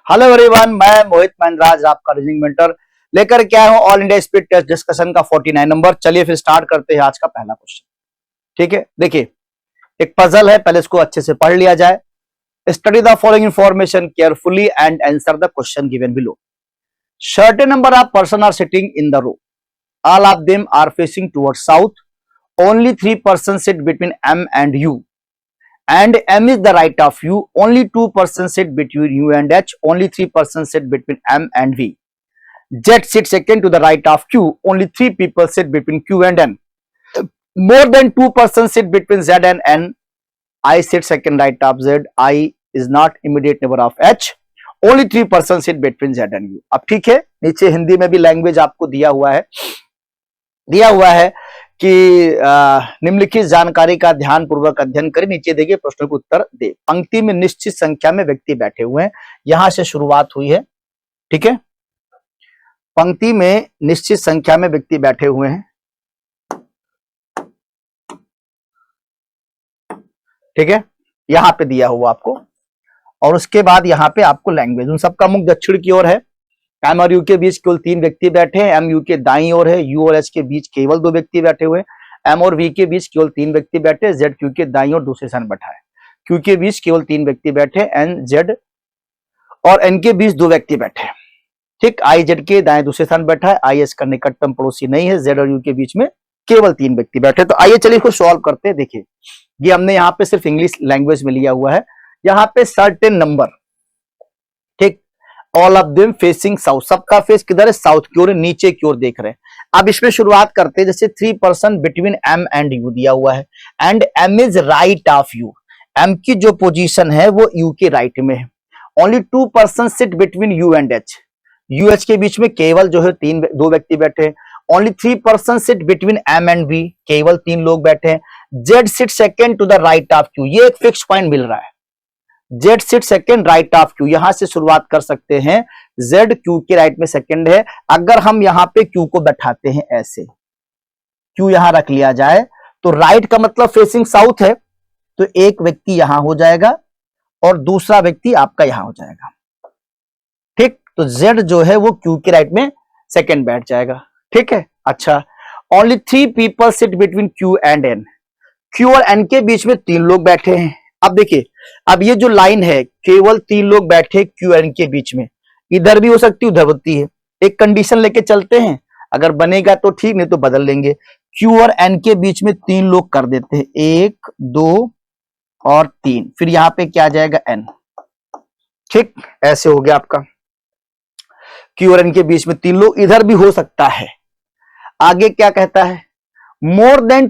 Hello everyone, मैं मोहित महिंद्राज आपका reasoning mentor लेकर के आया हूं all India speed test discussion का 49 नंबर। चलिए फिर स्टार्ट करते हैं आज का पहला क्वेश्चन। ठीक है, देखिए एक पजल है, पहले इसको अच्छे से पढ़ लिया जाए। Study the following information carefully and answer the question given below. Certain number of person are sitting in the row, all of them are facing towards south, only 3 persons sit between M and U, and M is the right of U, only 2 persons sit between U and H, only 3 persons sit between M and V. Z sits second to the right of Q, only 3 people sit between Q and N. More than 2 persons sit between Z and N. I sit second right of Z. I is not immediate neighbor of H. Only 3 persons sit between Z and U. अब ठीक है, नीचे हिंदी में भी language आपको दिया हुआ है कि निम्नलिखित जानकारी का ध्यान पूर्वक अध्ययन करें, नीचे देखिए प्रश्नों के उत्तर दे। पंक्ति में निश्चित संख्या में व्यक्ति बैठे हुए हैं, यहां से शुरुआत हुई है। ठीक है, पंक्ति में निश्चित संख्या में व्यक्ति बैठे हुए हैं। ठीक है, यहां पे दिया हुआ आपको, और उसके बाद यहां पे आपको लैंग्वेज। उन सबका मुख दक्षिण की ओर है। एम और यू के बीच केवल 3 व्यक्ति बैठे हैं। एम यू के दाईं ओर है। यू और एच के बीच केवल 2 व्यक्ति बैठे हुए हैं। एम और वी के बीच केवल 3 व्यक्ति बैठे। जेड क्यू के दाईं ओर दूसरे स्थान बैठा है। क्यू के बीच केवल 3 व्यक्ति बैठे। एन जेड और एन के बीच 2 व्यक्ति बैठे। ठीक, आई जेड के दाएं दूसरे स्थान बैठा है। आई एस का निकटतम पड़ोसी नहीं है। जेड और यू के बीच में केवल 3 व्यक्ति बैठे। तो आइए चलिए इसको सॉल्व करते हैं। देखिए ये हमने यहाँ पे सिर्फ इंग्लिश लैंग्वेज में लिया हुआ है। यहाँ पे सर्टेन नंबर, ठीक, all of them facing south, सबका फेस किधर है? साउथ की ओर, नीचे की ओर देख रहे हैं। अब इसमें शुरुआत करते हैं। जैसे 3 person between M and U दिया हुआ है, and M is right of U. M की जो पोजीशन है वो यू के राइट में है। Only 2 person sit between you and H. U H के बीच में केवल जो है 2 व्यक्ति बैठे हैं। Only 3 person sit between M and B, केवल 3 लोग बैठे हैं। Z sit second to the right of Q, ये एक फिक्स पॉइंट मिल रहा है। Z sit second right of Q, यहां से शुरुआत कर सकते हैं। जेड क्यू के राइट में सेकेंड है। अगर हम यहां पे क्यू को बैठाते हैं ऐसे, क्यू यहां रख लिया जाए, तो राइट का मतलब फेसिंग साउथ है, तो एक व्यक्ति यहां हो जाएगा और दूसरा व्यक्ति आपका यहां हो जाएगा। ठीक, तो जेड जो है वो क्यू के राइट में सेकेंड बैठ जाएगा। ठीक है, अच्छा, only 3 people sit between Q and N. Q और एन के बीच में 3 लोग बैठे हैं। अब देखिए, अब ये जो लाइन है, केवल 3 लोग बैठे क्यू एन के बीच में, इधर भी हो सकती है उधर होती है। एक कंडीशन लेके चलते हैं, अगर बनेगा तो ठीक, नहीं तो बदल लेंगे। क्यू और एन के बीच में 3 लोग कर देते हैं, 1 2 और 3, फिर यहां पे क्या आ जाएगा? एन। ठीक, ऐसे हो गया आपका। क्यू और एन के बीच में 3 लोग, इधर भी हो सकता है। आगे क्या कहता है? More than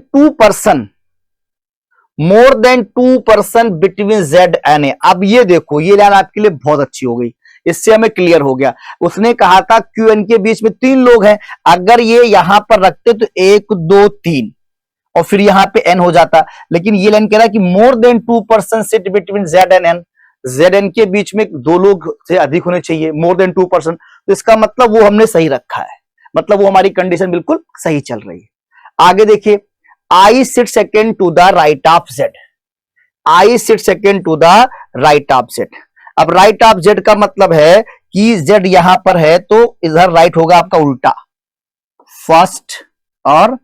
2 person between Z and A. अब ये देखो, ये लाइन आपके लिए बहुत अच्छी हो गई, इससे हमें क्लियर हो गया। उसने कहा था क्यू एन के बीच में 3 लोग हैं, अगर ये यहां पर रखते तो 1 2 3 और फिर यहां पे एन हो जाता। लेकिन ये लाइन कह रहा है कि more than 2 person sit between Z and N. Z N के बीच में 2 लोग से अधिक होने चाहिए, मोर देन 2 पर्सन। तो इसका मतलब वो हमने सही रखा है, मतलब वो हमारी कंडीशन बिल्कुल सही चल रही है। आगे देखिए, I sit second to the right of Z. I sit second to the right of Z. अब right of Z का मतलब है कि Z यहां पर है, तो इधर राइट होगा आपका उल्टा, फर्स्ट और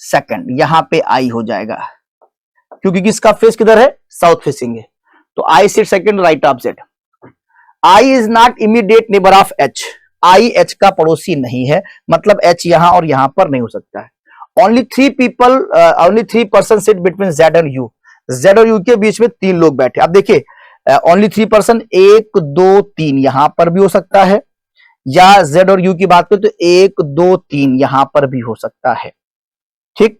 सेकंड, यहां पे I हो जाएगा, क्योंकि किसका फेस किधर है? साउथ फेसिंग है। तो I sit second right of Z. I is not immediate neighbor of H. I H का पड़ोसी नहीं है, मतलब H यहां और यहां पर नहीं हो सकता है। Only 3 person sit between Z and you. Z और यू के बीच में 3 लोग बैठे। अब देखिए, ओनली 3 पर्सन, 1 2 3 यहां पर भी हो सकता है, या जेड और यू की बात करें तो 1 2 3 यहां पर भी हो सकता है। ठीक,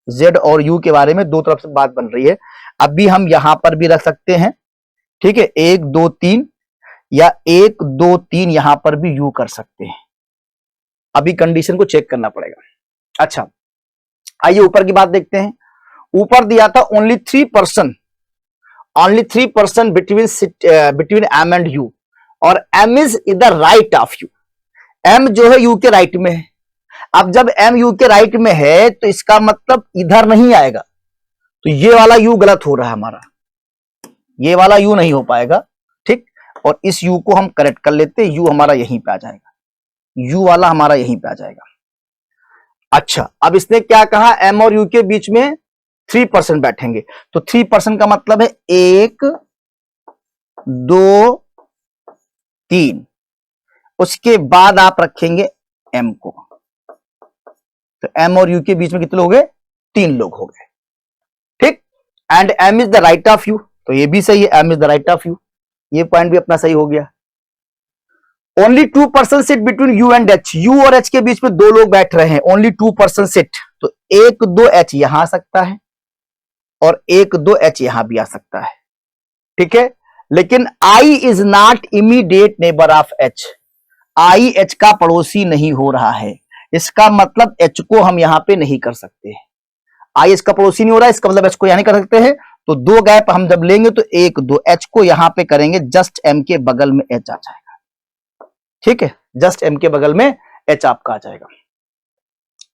जेड और यू के बारे में 2 तरफ से बात बन रही है। अभी हम यहां पर भी रख सकते हैं। ठीक है, 1 2 3 या 1 2 3 यहां पर भी यू कर सकते हैं। अभी कंडीशन को चेक करना पड़ेगा। अच्छा, आइए ऊपर की बात देखते हैं। ऊपर दिया था only 3 person between M and U, और एम इज इधर राइट ऑफ यू। एम जो है यू के राइट में है। अब जब एम यू के राइट में है तो इसका मतलब इधर नहीं आएगा, तो ये वाला यू गलत हो रहा है हमारा, ये वाला यू नहीं हो पाएगा। ठीक, और इस u को हम करेक्ट कर लेते हैं, u हमारा यहीं पे आ जाएगा, u वाला हमारा यहीं पे आ जाएगा। अच्छा, अब इसने क्या कहा, m और u के बीच में 3% बैठेंगे, तो 3% का मतलब है 1 2 3, उसके बाद आप रखेंगे m को, तो m और u के बीच में कितने लोग हैं, 3 लोग हो गए, ठीक। And m is the right of u, तो ये भी सही है, m is the right of u, ये पॉइंट भी अपना सही हो गया। Only 2% sit between u and h, u और h के बीच में 2 लोग बैठ रहे हैं, ओनली 2% सिट, तो 1 2 h यहां आ सकता है और 1 2 h यहां भी आ सकता है, ठीक है। लेकिन I is not immediate neighbour of H, I H का पड़ोसी नहीं हो रहा है, इसका मतलब H को हम यहां पे नहीं कर सकते, I H का पड़ोसी नहीं हो रहा है, इसका मतलब H को यहां नहीं कर सकते हैं, तो 2 गैप हम जब लेंगे तो 1 2 H को यहां पे करेंगे, जस्ट M के बगल में H आ जाएगा, ठीक है, जस्ट M के बगल में H आपका आ जाएगा।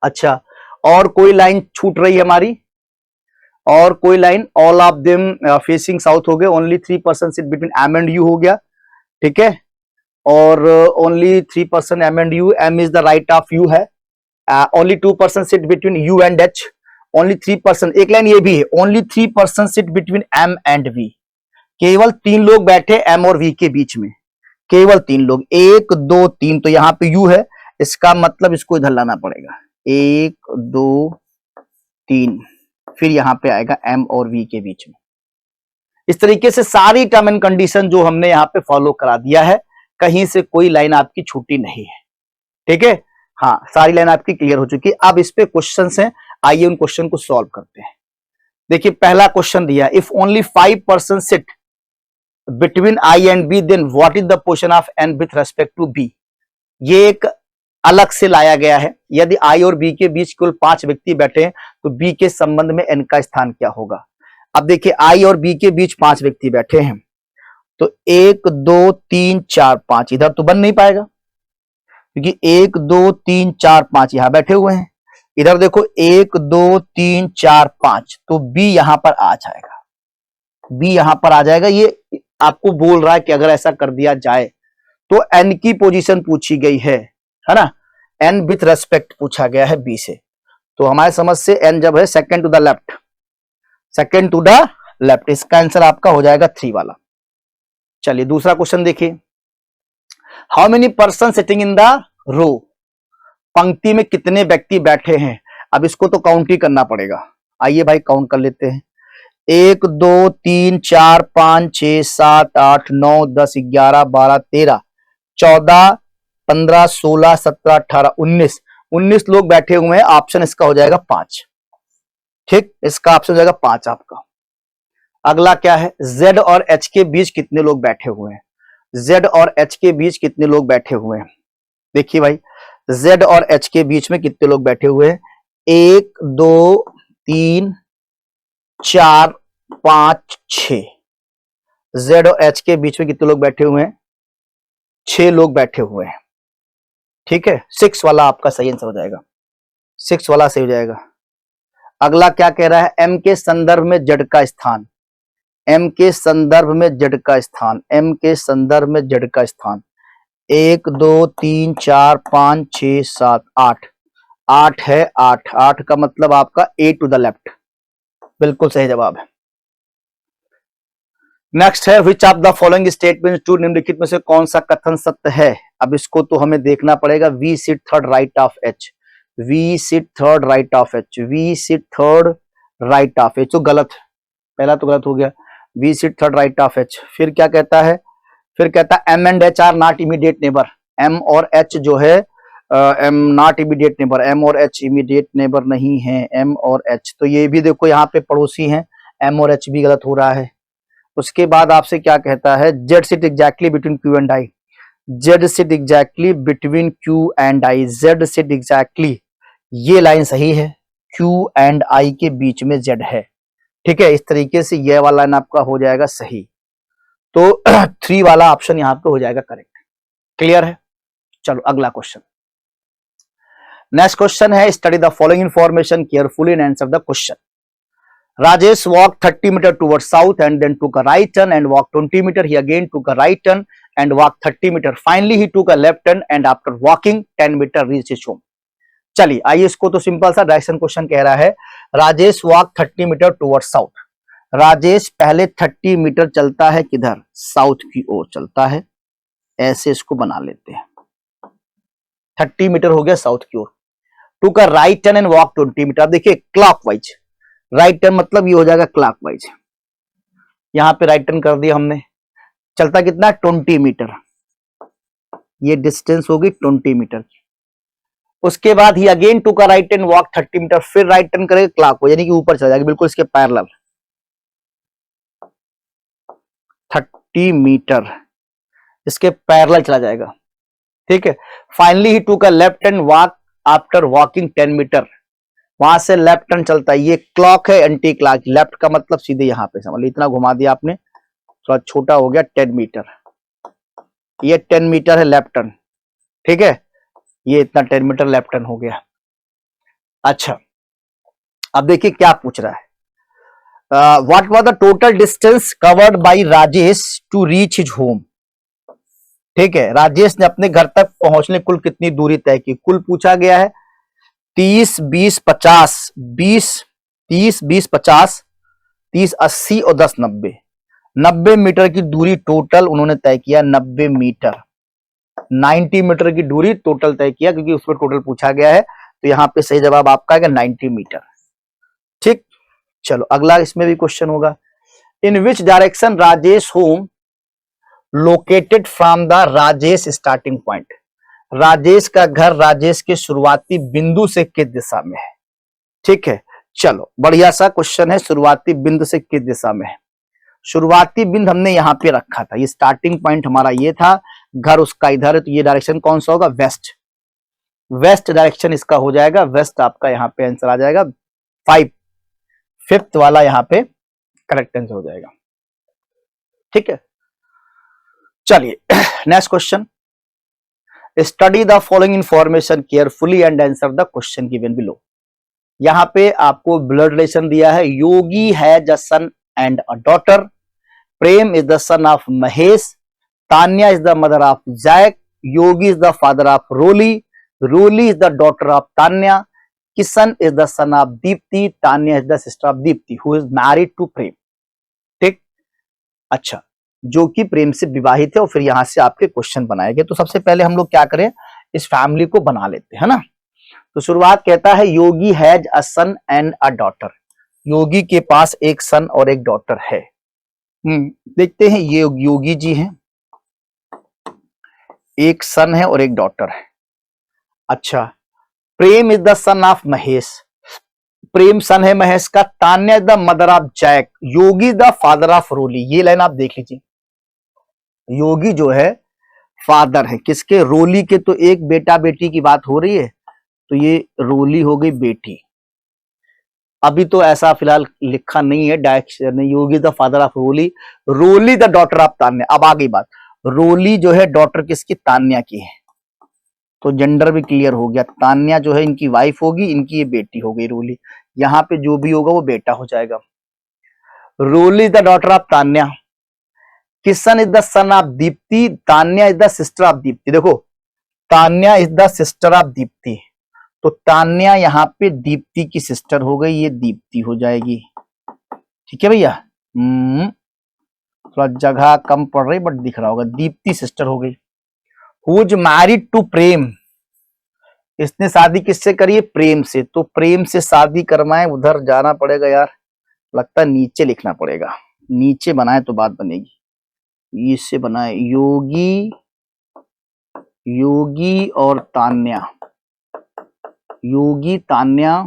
अच्छा, और कोई लाइन छूट रही है हमारी, और कोई line, all of them facing south हो गए, only 3% sit between M and U हो गया, ठीक है, और only 3% M and U, M is the right of U है, only 2% sit between U and H, only 3%, एक लाइन ये भी है, only 3% sit between M and V, केवल 3 लोग बैठे M और V के बीच में, केवल 3 लोग, 1 2 3, तो यहाँ पे U है, इसका मतलब इसको इधर लाना पड़ेगा, 1 2 3, फिर यहां पे आएगा M और V के बीच में। इस तरीके से सारी टर्म एंड कंडीशन जो हमने यहां पे फॉलो करा दिया है, कहीं से कोई लाइन आपकी छूटी नहीं है, ठीक है, हाँ, सारी लाइन आपकी क्लियर हो चुकी है। अब इस पे क्वेश्चंस हैं, आइए उन क्वेश्चन को सॉल्व करते हैं। देखिए, पहला क्वेश्चन दिया, if only 5% sit between I and B, then what is the position of N with respect to B। ये एक अलग से लाया गया है, यदि I और B के बीच केवल 5 व्यक्ति बैठे हैं तो B के संबंध में N का स्थान क्या होगा। अब देखिए, I और B के बीच 5 व्यक्ति बैठे हैं, तो 1 2 3 4 5 इधर तो बन नहीं पाएगा, क्योंकि 1 2 3 4 5 यहां बैठे हुए हैं, इधर देखो 1 2 3 4 5, तो B यहां पर आ जाएगा, B यहां पर आ जाएगा। ये आपको बोल रहा है कि अगर ऐसा कर दिया जाए तो N की पोजीशन पूछी गई है ना, N विथ रेस्पेक्ट पूछा गया है B से, तो हमारे समझ से N जब है second to the left, second to the left, इसका आंसर आपका हो जाएगा 3 वाला। चलिए दूसरा क्वेश्चन देखिए, how many person sitting in the row, पंक्ति में कितने व्यक्ति बैठे हैं। अब इसको तो काउंट ही करना पड़ेगा, आइए भाई काउंट कर लेते हैं, 1 2 3 4 5 6 7 8 9 10 11 12 13 14 15 16 17 18 19 लोग बैठे हुए हैं, ऑप्शन इसका हो जाएगा 5, ठीक, इसका ऑप्शन हो जाएगा 5 आपका। अगला क्या है, Z और H के बीच कितने लोग बैठे हुए हैं, Z और H के बीच कितने लोग बैठे हुए हैं। देखिए भाई, Z और H के बीच में कितने लोग बैठे हुए हैं, 1 2 3 4 5 6, Z और H के बीच में कितने लोग बैठे हुए हैं, 6 लोग बैठे हुए हैं, ठीक है, 6 वाला आपका सही आंसर हो जाएगा, 6 वाला सही हो जाएगा। अगला क्या कह रहा है, M के संदर्भ में Z का स्थान, M के संदर्भ में Z का स्थान, M के संदर्भ में Z का स्थान, 1 2 3 4 5 6 7 8, 8 है, 8 का मतलब आपका A टू द लेफ्ट, बिल्कुल सही जवाब है। नेक्स्ट है, which of the following statement true, निम्नलिखित में से कौन सा कथन सत्य है। अब इसको तो हमें देखना पड़ेगा, V sit third right of H, V sit third right of H, V sit third right of H, तो गलत, पहला तो गलत हो गया, V sit third right of H। फिर क्या कहता है, फिर कहता है M and H are not immediate neighbour, M और H जो है M not immediate neighbour, M और H इमीडिएट नेबर नहीं है, M और H, तो ये भी देखो यहाँ पे पड़ोसी हैं, M और H भी गलत हो रहा है। उसके बाद आपसे क्या कहता है, Z sit exactly between Q and I, Z sit exactly between Q and I, Z sit exactly, ये लाइन सही है, Q एंड I के बीच में Z है, ठीक है, इस तरीके से ये वाला लाइन आपका हो जाएगा सही, तो 3 वाला ऑप्शन यहाँ पे हो जाएगा करेक्ट। क्लियर है, चलो अगला क्वेश्चन। नेक्स्ट क्वेश्चन है, study the following information carefully and answer the question. Rajesh walked 30 meters towards south and then took a right turn and walked 20 meters. He again took a right turn and walked 30 meter. Finally he took a left turn and after walking 10 meter reached his home. चलिए आइए, इसको तो simple सा direction question कह रहा है। Rajesh walk 30 metre toward south. Rajesh पहले 30 metre चलता है किधर? साउथ की ओर चलता है। ऐसे इसको बना लेते हैं, 30 मीटर हो गया साउथ की ओर। Took a right turn and walk 20 metre. देखिए क्लॉकवाइज, राइट टर्न मतलब ये हो जाएगा क्लॉकवाइज। यहां पे राइट टर्न कर दिया हमने, चलता कितना? 20 मीटर। ये डिस्टेंस होगी 20 मीटर। उसके बाद ही अगेन टू का राइट टर्न वॉक 30 मीटर, फिर राइट टर्न करेगा क्लॉक, यानी कि ऊपर चला जाएगा बिल्कुल इसके पैरेलल 30 मीटर, इसके पैरेलल चला जाएगा। ठीक है। Finally he took a left turn walk after walking 10 metre. वहां से लेफ्ट टर्न चलता है। ये क्लॉक है, एंटी क्लॉक। लेफ्ट का मतलब सीधे यहां पे समझ लो, इतना घुमा दिया आपने, थोड़ा छोटा हो गया 10 मीटर। ये 10 मीटर है लेफ्ट टर्न। ठीक है, ये इतना 10 मीटर लेफ्ट टर्न हो गया। अच्छा, अब देखिए क्या पूछ रहा है। What was the total distance covered by Rajesh to reach his home. ठीक है, राजेश ने अपने घर तक पहुंचने कुल कितनी दूरी तय की? कुल पूछा गया है 30 20 50 20 30 20 50 30 80 और 10 90 90 मीटर की दूरी टोटल उन्होंने तय किया। 90 मीटर, 90 मीटर की दूरी टोटल तय किया, क्योंकि उसमें टोटल पूछा गया है। तो यहां पे सही जवाब आपका है 90 मीटर। ठीक, चलो अगला इसमें भी क्वेश्चन होगा। In which direction Rajesh home located from the Rajesh starting point. Rajesh का घर राजेश के शुरुआती बिंदु से किस दिशा में है? ठीक है, चलो बढ़िया सा क्वेश्चन है। शुरुआती बिंदु से किस दिशा में है? शुरुआती बिंदु हमने यहाँ पे रखा था, ये स्टार्टिंग पॉइंट हमारा ये था, घर उसका इधर है, तो ये डायरेक्शन कौन सा होगा? वेस्ट। वेस्ट डायरेक्शन इसका हो जाएगा। वेस्ट आपका यहाँ पे आंसर आ जाएगा। 5th वाला यहाँ पे करेक्ट आंसर हो जाएगा। ठीक है, चलिए next question. Study the following information carefully and answer the question given below. यहाँ पे आपको ब्लड रिलेशन दिया है। Yogi has a son and a daughter. Prem is the son of Mahesh. Tanya is the mother of Jack. Yogi is the father of Roli. Roli is the daughter of Tanya. Kishan is the son of Deepti. Tanya is the sister of Deepti who is married to प्रेम। ठीक, अच्छा, जो कि प्रेम से विवाहित है। और फिर यहां से आपके क्वेश्चन बनाए गए। तो सबसे पहले हम लोग क्या करें, इस फैमिली को बना लेते हैं ना। तो शुरुआत कहता है Yogi has a son and a daughter. Yogi के पास एक सन और एक डॉटर है। देखते हैं, ये योगी जी हैं, एक सन है और एक डॉटर है। अच्छा, Prem is the son of Mahesh. Prem son है महेश का। Tanya is the mother of Jack. Yogi is the father of Roli. ये लाइन आप देख लीजिए, योगी जो है फादर है किसके? रोली के। तो एक बेटा बेटी की बात हो रही है, तो ये रोली हो गई बेटी। अभी तो ऐसा फिलहाल लिखा नहीं है direction. Yogi the father of Roli, Roli the daughter of Tanya. अब आ गई बात, रोली जो है डॉटर किसकी? तान्या की है। तो जेंडर भी क्लियर हो गया। तान्या जो है इनकी वाइफ होगी, इनकी ये बेटी हो गई रोली। यहाँ पे जो भी होगा वो बेटा हो जाएगा। Roli the daughter of Tanya. Kishan is the son of Deepti. Tanya is the sister of Deepti. देखो, Tanya is the sister of Deepti, तो तान्या यहाँ पे दीप्ति की सिस्टर हो गई, ये दीप्ति हो जाएगी। ठीक है भैया, थोड़ा जगह कम पड़ रही बट दिख रहा होगा। दीप्ति सिस्टर हो गई। हु इज मैरिड टू प्रेम। इसने शादी किससे करी है? प्रेम से। तो प्रेम से शादी करवाए, उधर जाना पड़ेगा यार, लगता है नीचे लिखना पड़ेगा। नीचे बनाए तो बात बनेगी। इससे बनाए योगी, योगी और तान्या। योगी तान्या,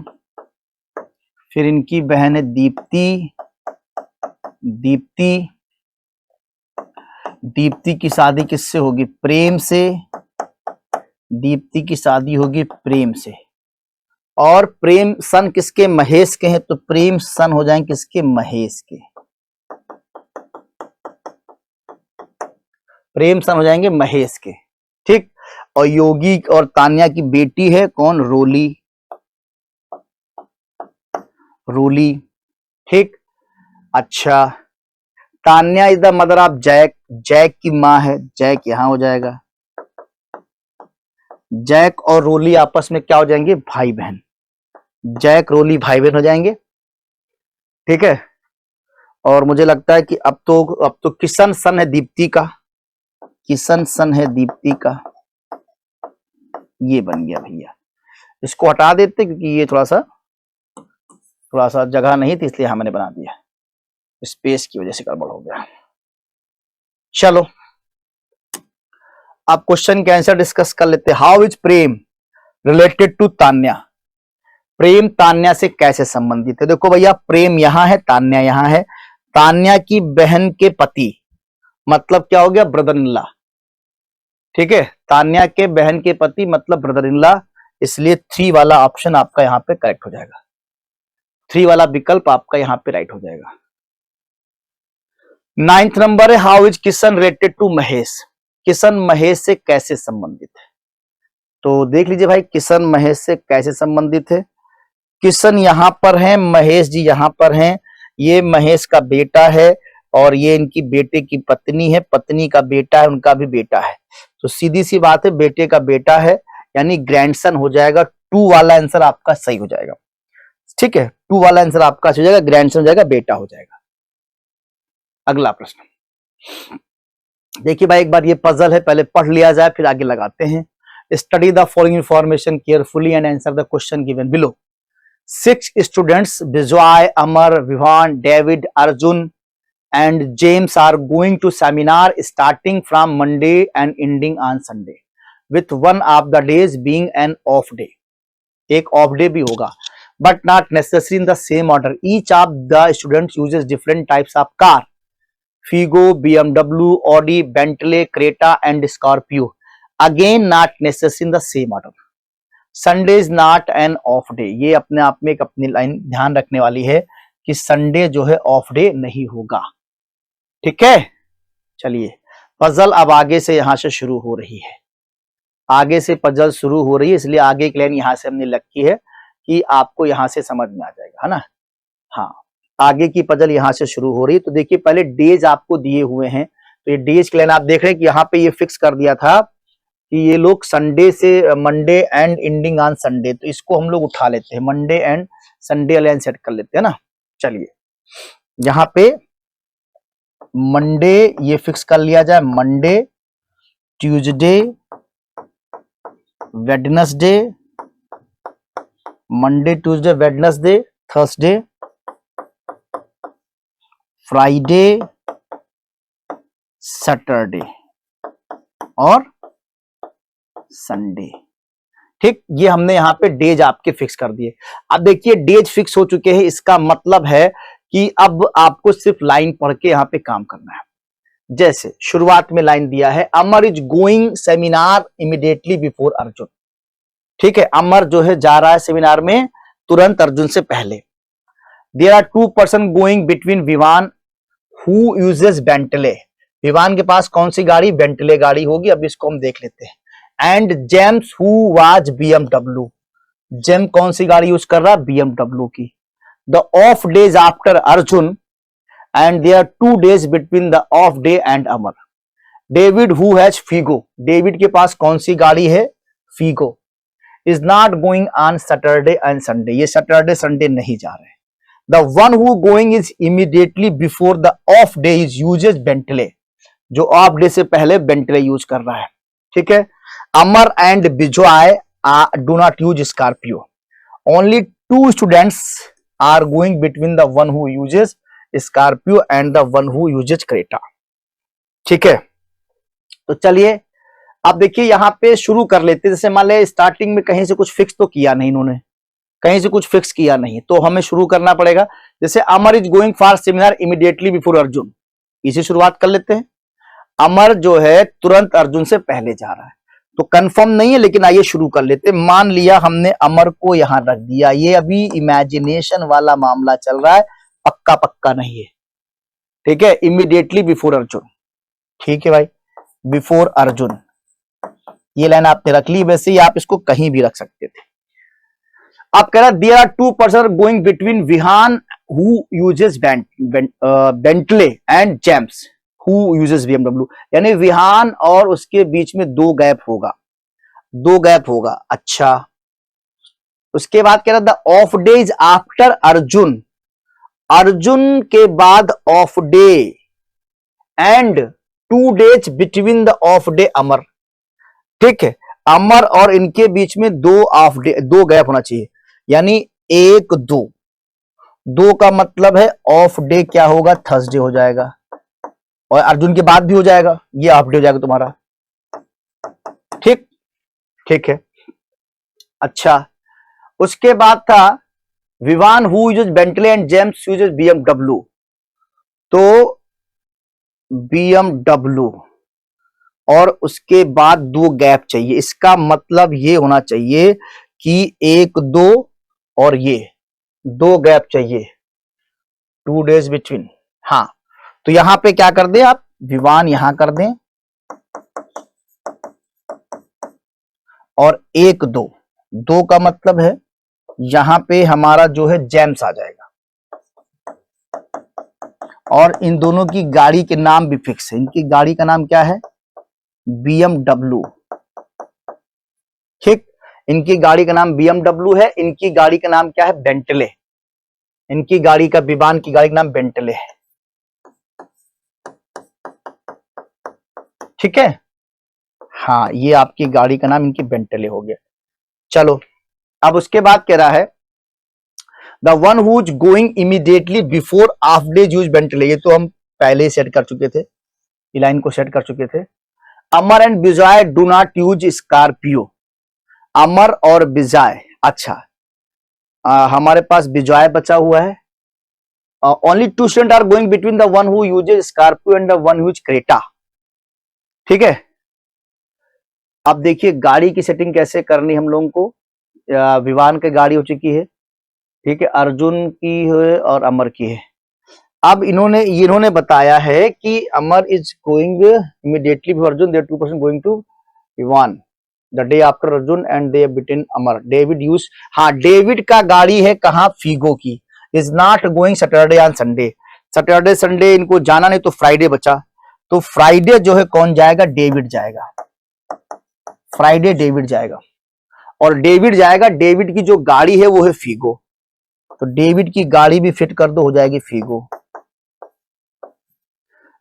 फिर इनकी बहन है दीप्ति। दीप्ति, दीप्ति की शादी किससे होगी? प्रेम से। दीप्ति की शादी होगी प्रेम से। और प्रेम सन किसके? महेश के हैं, तो प्रेम सन हो जाएंगे किसके? महेश के। प्रेम सन हो जाएंगे महेश के। ठीक, और योगी और तान्या की बेटी है कौन? रोली। रोली, ठीक। अच्छा, Tanya is the mother of Jack, Jack की माँ है, जैक यहां हो जाएगा। जैक और रोली आपस में क्या हो जाएंगे, भाई बहन, जैक रोली भाई बहन हो जाएंगे, ठीक है। और मुझे लगता है कि अब तो किशन सन है दीप्ति का, किशन सन है दीप्ति का, ये बन गया भैया। इसको हटा देते क्योंकि ये थोड़ा सा जगह नहीं थी, इसलिए हमने बना दिया, स्पेस की वजह से गड़बड़ हो गया। चलो अब क्वेश्चन के आंसर डिस्कस कर लेते हैं। How is Prem related to Tanya, Prem Tanya से कैसे संबंधित है। देखो भैया, प्रेम यहां है, तान्या यहां है। तान्या की बहन के पति मतलब क्या हो गया, ब्रदर इन लॉ, ठीक है। तान्या के बहन के पति मतलब ब्रदर इन लॉ, इसलिए 3 वाला ऑप्शन आपका यहां पे करेक्ट हो जाएगा, 3 वाला विकल्प आपका यहां पे राइट हो जाएगा। 9th नंबर है, how is Kishan related to Mahesh, Kishan Mahesh से कैसे संबंधित है। तो देख लीजिए भाई, किशन महेश से कैसे संबंधित है। किशन यहां पर है, महेश जी यहां पर हैं, ये महेश का बेटा है और ये इनकी बेटे की पत्नी है, पत्नी का बेटा है, उनका भी बेटा है। तो सीधी सी बात है, बेटे का बेटा है यानी ग्रैंडसन हो जाएगा। 2 वाला आंसर आपका सही हो जाएगा, ठीक है। 2 वाला आंसर आपका सही हो जाएगा, ग्रैंडसन हो जाएगा, बेटा हो जाएगा। अगला प्रश्न देखिए भाई, एक बार ये पजल है, पहले पढ़ लिया जाए फिर आगे लगाते हैं। Study the following information carefully and answer the question given below. 6 students Vijay, Amar, Vivaan, David, Arjun and James are going to seminar starting from Monday and ending on Sunday, with one of the days being an off day. एक off day भी होगा, but not necessary in the same order. Each of the students uses different types of car: Figo, BMW, Audi, Bentley, Creta, and Scorpio. Again, not necessary in the same order. Sunday is not an off day. ये अपने आप में एक अपनी line ध्यान रखने वाली है कि संडे जो है ऑफ डे नहीं होगा, ठीक है। चलिए पजल अब आगे से यहां से शुरू हो रही है, आगे से पजल शुरू हो रही है, इसलिए आगे की लाइन यहां से हमने रखी है कि आपको यहां से समझ में आ जाएगा, है ना। हाँ, आगे की पजल यहां से शुरू हो रही है। तो देखिए, पहले डेज आपको दिए हुए हैं, तो ये डेज की लाइन आप देख रहे हैं कि यहाँ पे ये फिक्स कर दिया था कि ये लोग संडे से Monday and ending on Sunday, तो इसको हम लोग उठा लेते हैं, Monday and Sunday line set कर लेते हैं ना। चलिए यहाँ पे मंडे ये फिक्स कर लिया जाए, Monday, Tuesday, Wednesday, Monday Tuesday Wednesday, Thursday, Friday, Saturday और संडे, ठीक। ये हमने यहाँ पे डेज आपके फिक्स कर दिए। अब देखिए डेज फिक्स हो चुके हैं, इसका मतलब है कि अब आपको सिर्फ लाइन पढ़ के यहाँ पे काम करना है। जैसे शुरुआत में लाइन दिया है, Amar is going seminar immediately before Arjun, ठीक है। अमर जो है जा रहा है सेमिनार में तुरंत अर्जुन से पहले। There are 2 person going between Vivaan who uses Bentley, Vivaan के पास कौन सी गाड़ी, बेंटले गाड़ी होगी। अब इसको हम देख लेते हैं। And James who was BMW, James कौन सी गाड़ी यूज कर रहा, BMW की। The off days after Arjun and there are 2 days between the off day and Amar. David who has Figo, David के पास कौन सी गाड़ी है, Figo, is not going on Saturday and Sunday, ये Saturday Sunday नहीं जा रहे। The one who going is immediately before the off day is uses Bentley, जो off day से पहले Bentley यूज कर रहा है, ठीक है। Amar and Bijoy do not use Scorpio. Only 2 students are going between the one who uses Scorpio and the one who uses Creta, ठीक है। तो चलिए अब देखिए यहाँ पे शुरू कर लेते हैं। जैसे मान ले स्टार्टिंग में कहीं से कुछ फिक्स तो किया नहीं इन्होंने, कहीं से कुछ फिक्स किया नहीं, तो हमें शुरू करना पड़ेगा। जैसे Amar is going for seminar immediately before Arjun, इसी शुरुआत कर लेते हैं। अमर जो है तुरंत अर्जुन से पहले जा रहा है, तो कंफर्म नहीं है लेकिन आइए शुरू कर लेते। मान लिया हमने अमर को यहां रख दिया, ये अभी इमेजिनेशन वाला मामला चल रहा है, पक्का पक्का नहीं है, ठीक है। इमीडिएटली बिफोर अर्जुन, ठीक है भाई, बिफोर अर्जुन ये लाइन आपने रख ली। वैसे ही आप इसको कहीं भी रख सकते थे। आप कह रहा there are two person going between Vihaan who uses Bentley and James who uses BMW, यानी विहान और उसके बीच में दो गैप होगा, दो गैप होगा। अच्छा, उसके बाद कह रहा the off day is after Arjun, Arjun के बाद off day and 2 days between the off day Amar. ठीक है, अमर और इनके बीच में दो ऑफ डे, दो गैप होना चाहिए, यानी 1 2, 2 का मतलब है ऑफ डे क्या होगा, थर्सडे हो जाएगा, और अर्जुन के बाद भी हो जाएगा, ये ऑफ डे हो जाएगा तुम्हारा। ठीक, ठीक है। अच्छा, उसके बाद था Vivaan who uses Bentley and James uses BMW, तो बीएमडब्ल्यू और उसके बाद 2 गैप चाहिए, इसका मतलब ये होना चाहिए कि 1 2 और ये 2 गैप चाहिए, 2 डेज बिटवीन। हाँ, तो यहां पे क्या कर दें आप, विवान यहां कर दें और 1 2, 2 का मतलब है यहां पे हमारा जो है जेम्स आ जाएगा, और इन दोनों की गाड़ी के नाम भी फिक्स है, इनकी गाड़ी का नाम क्या है, बीएमडब्ल्यू। ठीक, इनकी गाड़ी का नाम बीएमडब्ल्यू है, इनकी गाड़ी का नाम क्या है, बेंटले, इनकी गाड़ी का, विवान की गाड़ी का नाम बेंटले है। ठीक है, हाँ, ये आपकी गाड़ी का नाम इनकी बेंटले हो गया। चलो, अब उसके बाद कह रहा है the one who is going immediately before half day use Bentley, ये तो हम पहले ही सेट कर चुके थे, ये लाइन को सेट कर चुके थे। Amar and Vijay do not use Scorpio, Amar और विजय, अच्छा हमारे पास विजय बचा हुआ है। Only 2 student are going between the one who uses Scorpio and the one who use Creta. ठीक है, अब देखिए गाड़ी की सेटिंग कैसे करनी हम लोगों को, विवान की गाड़ी हो चुकी है, ठीक है, अर्जुन की है और अमर की है। अब इन्होंने बताया है कि Amar is going immediately before Arjun, there 2 person going to Vivaan the day after Arjun and they between Amar, David use, हाँ डेविड का गाड़ी है कहाँ, फीगो की, is not going Saturday and Sunday, Saturday Sunday इनको जाना नहीं, तो फ्राइडे बचा, तो फ्राइडे जो है कौन जाएगा, डेविड जाएगा, फ्राइडे डेविड जाएगा, और डेविड जाएगा, डेविड की जो गाड़ी है वो है फीगो, तो डेविड की गाड़ी भी फिट कर दो, हो जाएगी फीगो,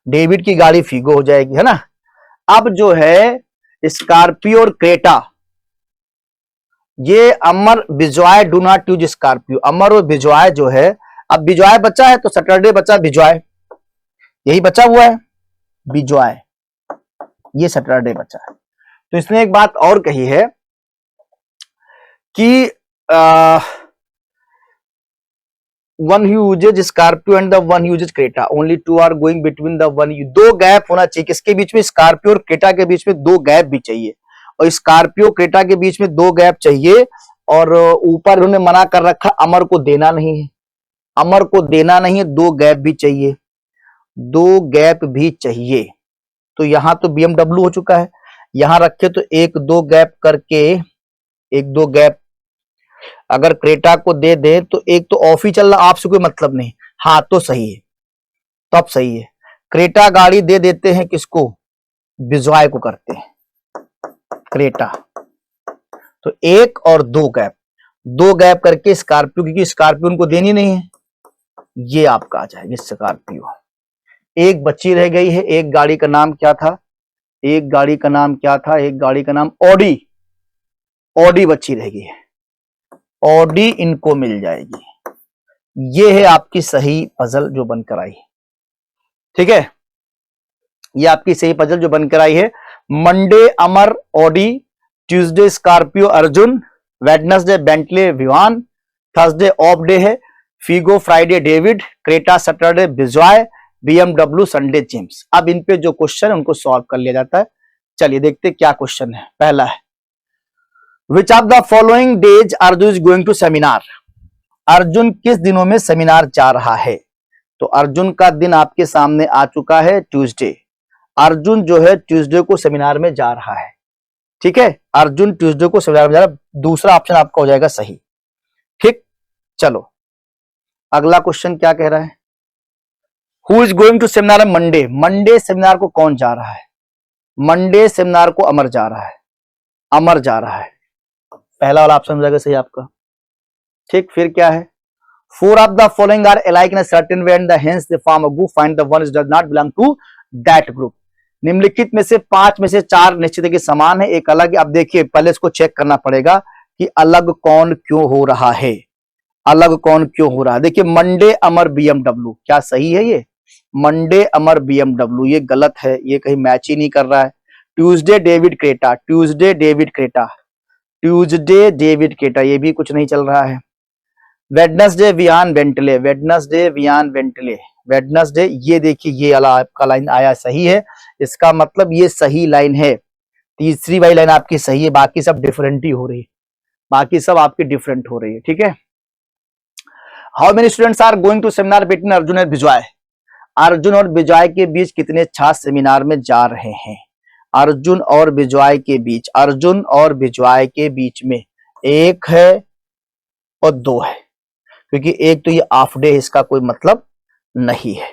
डेविड की गाड़ी फीगो हो जाएगी, है ना। अब जो है स्कॉर्पियो और क्रेटा, ये अमर विजय do not use Scorpio, Amar और विजय जो है, अब विजय बचा है तो सैटरडे बचा विजय, यही बचा हुआ है विजय, ये सैटरडे बचा है। तो इसने एक बात और कही है कि one uses Scorpio and the one uses Creta, only 2 are going between the one, 2 gap होना चाहिए, किसके बीच में, स्कॉर्पियो और क्रेटा के बीच में 2 गैप भी चाहिए, और स्कॉर्पियो क्रेटा के बीच में 2 गैप चाहिए, और ऊपर उन्होंने मना कर रखा अमर को देना नहीं है, अमर को देना नहीं है, 2 गैप भी चाहिए, 2 गैप भी चाहिए, तो यहां तो बीएमडब्ल्यू हो चुका है, यहां रखे तो 1 2 गैप करके, 1 2 गैप अगर क्रेटा को दे दे तो एक तो ऑफ ही चल रहा, आपसे कोई मतलब नहीं, हाँ तो सही है, तब सही है, क्रेटा गाड़ी दे देते हैं किसको, विजय को करते हैं क्रेटा, तो 1 और 2 गैप, 2 गैप करके स्कॉर्पियो, क्योंकि स्कॉर्पियो उनको देनी नहीं है, ये आपका आ जाएगी स्कॉर्पियो। एक बच्ची रह गई है, एक गाड़ी का नाम क्या था, एक गाड़ी का नाम क्या था, एक गाड़ी का नाम ऑडी, ऑडी बच्ची रह गई है, ऑडी इनको मिल जाएगी, ये है आपकी सही पजल जो बनकर आई, ठीक है, ये आपकी सही पजल जो बनकर आई है। Monday Amar Audi, Tuesday Scorpio Arjun, Wednesday Bentley Vivaan, Thursday off day है Figo, Friday David, Creta Saturday Vijay, BMW Sunday James. अब इन पे जो क्वेश्चन है उनको सॉल्व कर लिया जाता है। चलिए देखते क्या क्वेश्चन है। पहला है which of the following days Arjun is going to seminar, Arjun किस दिनों में सेमिनार जा रहा है, तो अर्जुन का दिन आपके सामने आ चुका है ट्यूसडे, अर्जुन जो है ट्यूसडे को सेमिनार में जा रहा है, ठीक है, अर्जुन ट्यूसडे को सेमिनार में जा रहा है, दूसरा ऑप्शन आपका हो जाएगा सही। ठीक, चलो अगला क्वेश्चन क्या कह रहा है, who is going to seminar Monday, Monday seminar को कौन जा रहा है, मंडे सेमिनार को अमर जा रहा है, अमर जा रहा है, पहला वाला ऑप्शन हो जाएगा सही आपका। ठीक, फिर क्या है, four of the following are alike in a certain way and hence they form a group, find the one which does not belong to that group. निम्नलिखित में से 5 में से 4 निश्चित है कि समान है, एक अलग है। अब देखिए पहले इसको चेक करना पड़ेगा कि अलग कौन क्यों हो रहा है, अलग कौन क्यों हो रहा है। देखिए मंडे अमर बीएमडब्ल्यू, क्या सही है ये, मंडे अमर बीएमडब्ल्यू, ये गलत है, ये कहीं मैच ही नहीं कर रहा है। Tuesday David Creta, Tuesday David Creta, Tuesday David Creta, ये भी कुछ नहीं चल रहा है। Wednesday Vivaan Bentley, Wednesday Vivaan Bentley, Wednesday, ये देखिए ये आपका लाइन आया सही है, इसका मतलब ये सही लाइन है, तीसरी वाली लाइन आपकी सही है, बाकी सब डिफरेंट ही हो रही है, बाकी सब आपकी डिफरेंट हो रही है। ठीक है, how many students are going to seminar between Arjun and Vijay, Arjun और विजय के बीच कितने छात्र सेमिनार में जा रहे हैं, अर्जुन और विजय के बीच, अर्जुन और विजय के बीच में एक है और 2 है, क्योंकि एक तो ये हाफ डे है, इसका कोई मतलब नहीं है।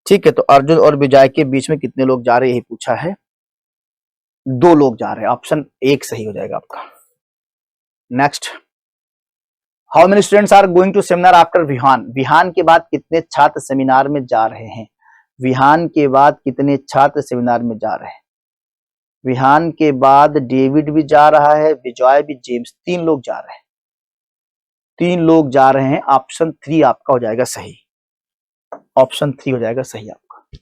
ठीक है, तो अर्जुन और विजय के बीच में कितने लोग जा रहे हैं यही पूछा है, 2 लोग जा रहे हैं, ऑप्शन 1 सही हो जाएगा आपका। Next, how many students are going to seminar after Vihan, Vihan के बाद कितने छात्र सेमिनार में जा रहे हैं, विहान के बाद कितने छात्र सेमिनार में जा रहे हैं, विहान के बाद डेविड भी जा रहा है, विजय भी, जेम्स, 3 लोग जा रहे हैं, 3 लोग जा रहे हैं, ऑप्शन 3 आपका हो जाएगा सही, ऑप्शन 3 हो जाएगा सही आपका।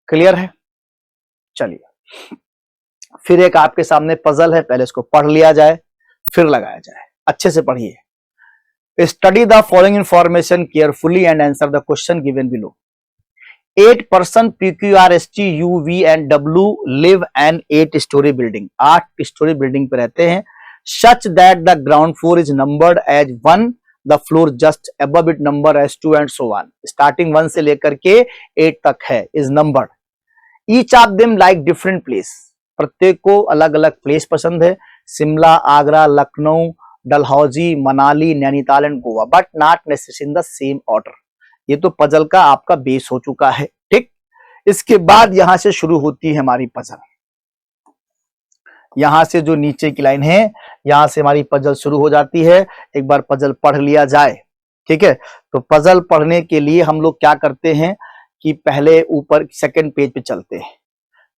क्लियर है, चलिए फिर एक आपके सामने पजल है, पहले इसको पढ़ लिया जाए फिर लगाया जाए, अच्छे से पढ़िए। Study the following information carefully and answer the question given below. 8 person PQRST UV and W live an 8-story building. 8 story building पे रहते हैं, such that the ground floor is numbered as 1, the floor just above it number as 2 and so on. Starting 1 से लेकर के 8 तक है, is numbered. Each of them like different place. प्रत्येक को अलग अलग प्लेस पसंद है, Shimla, Agra, Lucknow, Dalhousie, Manali, Nainital and Goa, but not necessary in the same order. ये तो पजल का आपका बेस हो चुका है। ठीक, इसके बाद यहां से शुरू होती है हमारी पजल, यहां से जो नीचे की लाइन है यहां से हमारी पजल शुरू हो जाती है। एक बार पजल पढ़ लिया जाए, ठीक है, तो पजल पढ़ने के लिए हम लोग क्या करते हैं कि पहले ऊपर सेकंड पेज पे चलते हैं।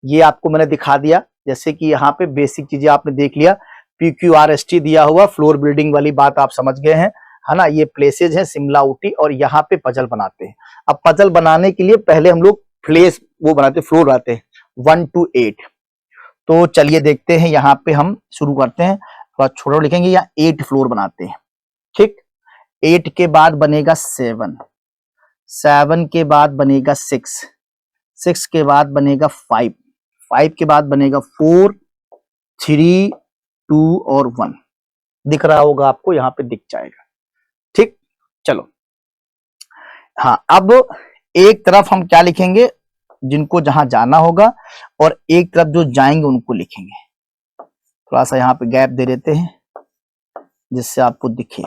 ये आपको मैंने दिखा दिया, जैसे कि यहाँ पे बेसिक चीजें आपने देख लिया, PQRST दिया हुआ, फ्लोर बिल्डिंग वाली बात आप समझ गए हैं, है ना, ये प्लेसेज हैं शिमला, ऊटी, और यहाँ पे पजल बनाते हैं। अब पजल बनाने के लिए पहले हम लोग प्लेस वो बनाते हैं, फ्लोर बनाते हैं 1 to 8। तो चलिए देखते हैं, यहाँ पे हम शुरू करते हैं, थोड़ा छोटा लिखेंगे, यहाँ 8 फ्लोर बनाते हैं। ठीक, 8 के बाद बनेगा 7, 7 के बाद बनेगा 6, 6 के बाद बनेगा 5, 5 के बाद बनेगा 4, 3, 2 और 1। दिख रहा होगा आपको, यहाँ पे दिख जाएगा। ठीक, चलो, हाँ, अब एक तरफ हम क्या लिखेंगे, जिनको जहां जाना होगा, और एक तरफ जो जाएंगे उनको लिखेंगे। थोड़ा सा यहाँ पे गैप दे देते हैं जिससे आपको दिखे,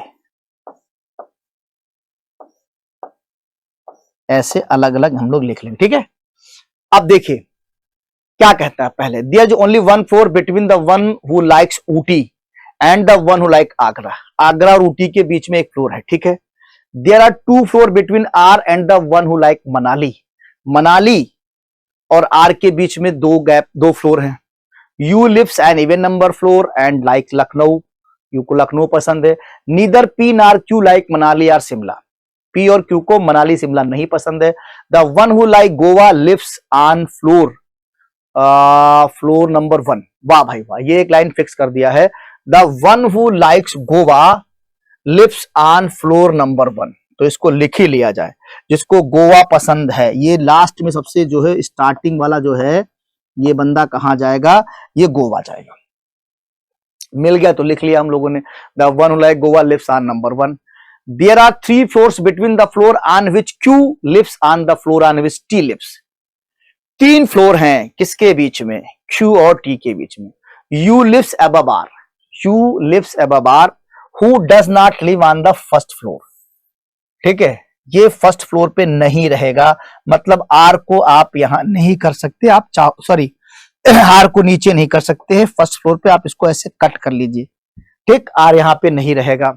ऐसे अलग अलग हम लोग लिख लेंगे। ठीक है, अब देखिए क्या कहता है, पहले there is only 1 floor between the one who likes Ooty and the one who like Agra, Agra और ऊटी के बीच में एक फ्लोर है। ठीक है, there are 2 floor between R and the one who like Manali, Manali और आर के बीच में 2 फ्लोर हैं। U lives an even number floor and like Lucknow, U को लखनऊ पसंद है। Neither P nor Q like Manali or Shimla, P और क्यू को मनाली शिमला नहीं पसंद है। The one who like Goa lives on floor, floor number 1। वाह भाई वाह, ये एक लाइन फिक्स कर दिया है, the one who likes Goa lives on floor number 1। तो इसको लिख ही लिया जाए, जिसको गोवा पसंद है। ये लास्ट में सबसे जो है स्टार्टिंग वाला जो है, ये बंदा कहां जाएगा, ये गोवा जाएगा। मिल गया तो लिख लिया हम लोगों ने, the one who like Goa lives on number 1। There are 3 floors between the floor on which Q lives on the floor on which T lives. 3 floor हैं किसके बीच में, क्यू और टी के बीच में। U lives above R, U lives above R, who does not live on the first floor. ठीक है, ये फर्स्ट फ्लोर पे नहीं रहेगा, मतलब आर को आप यहां नहीं कर सकते, आप सॉरी आर को नीचे नहीं कर सकते हैं, फर्स्ट फ्लोर पे आप इसको ऐसे कट कर लीजिए। ठीक, आर यहां पे नहीं रहेगा।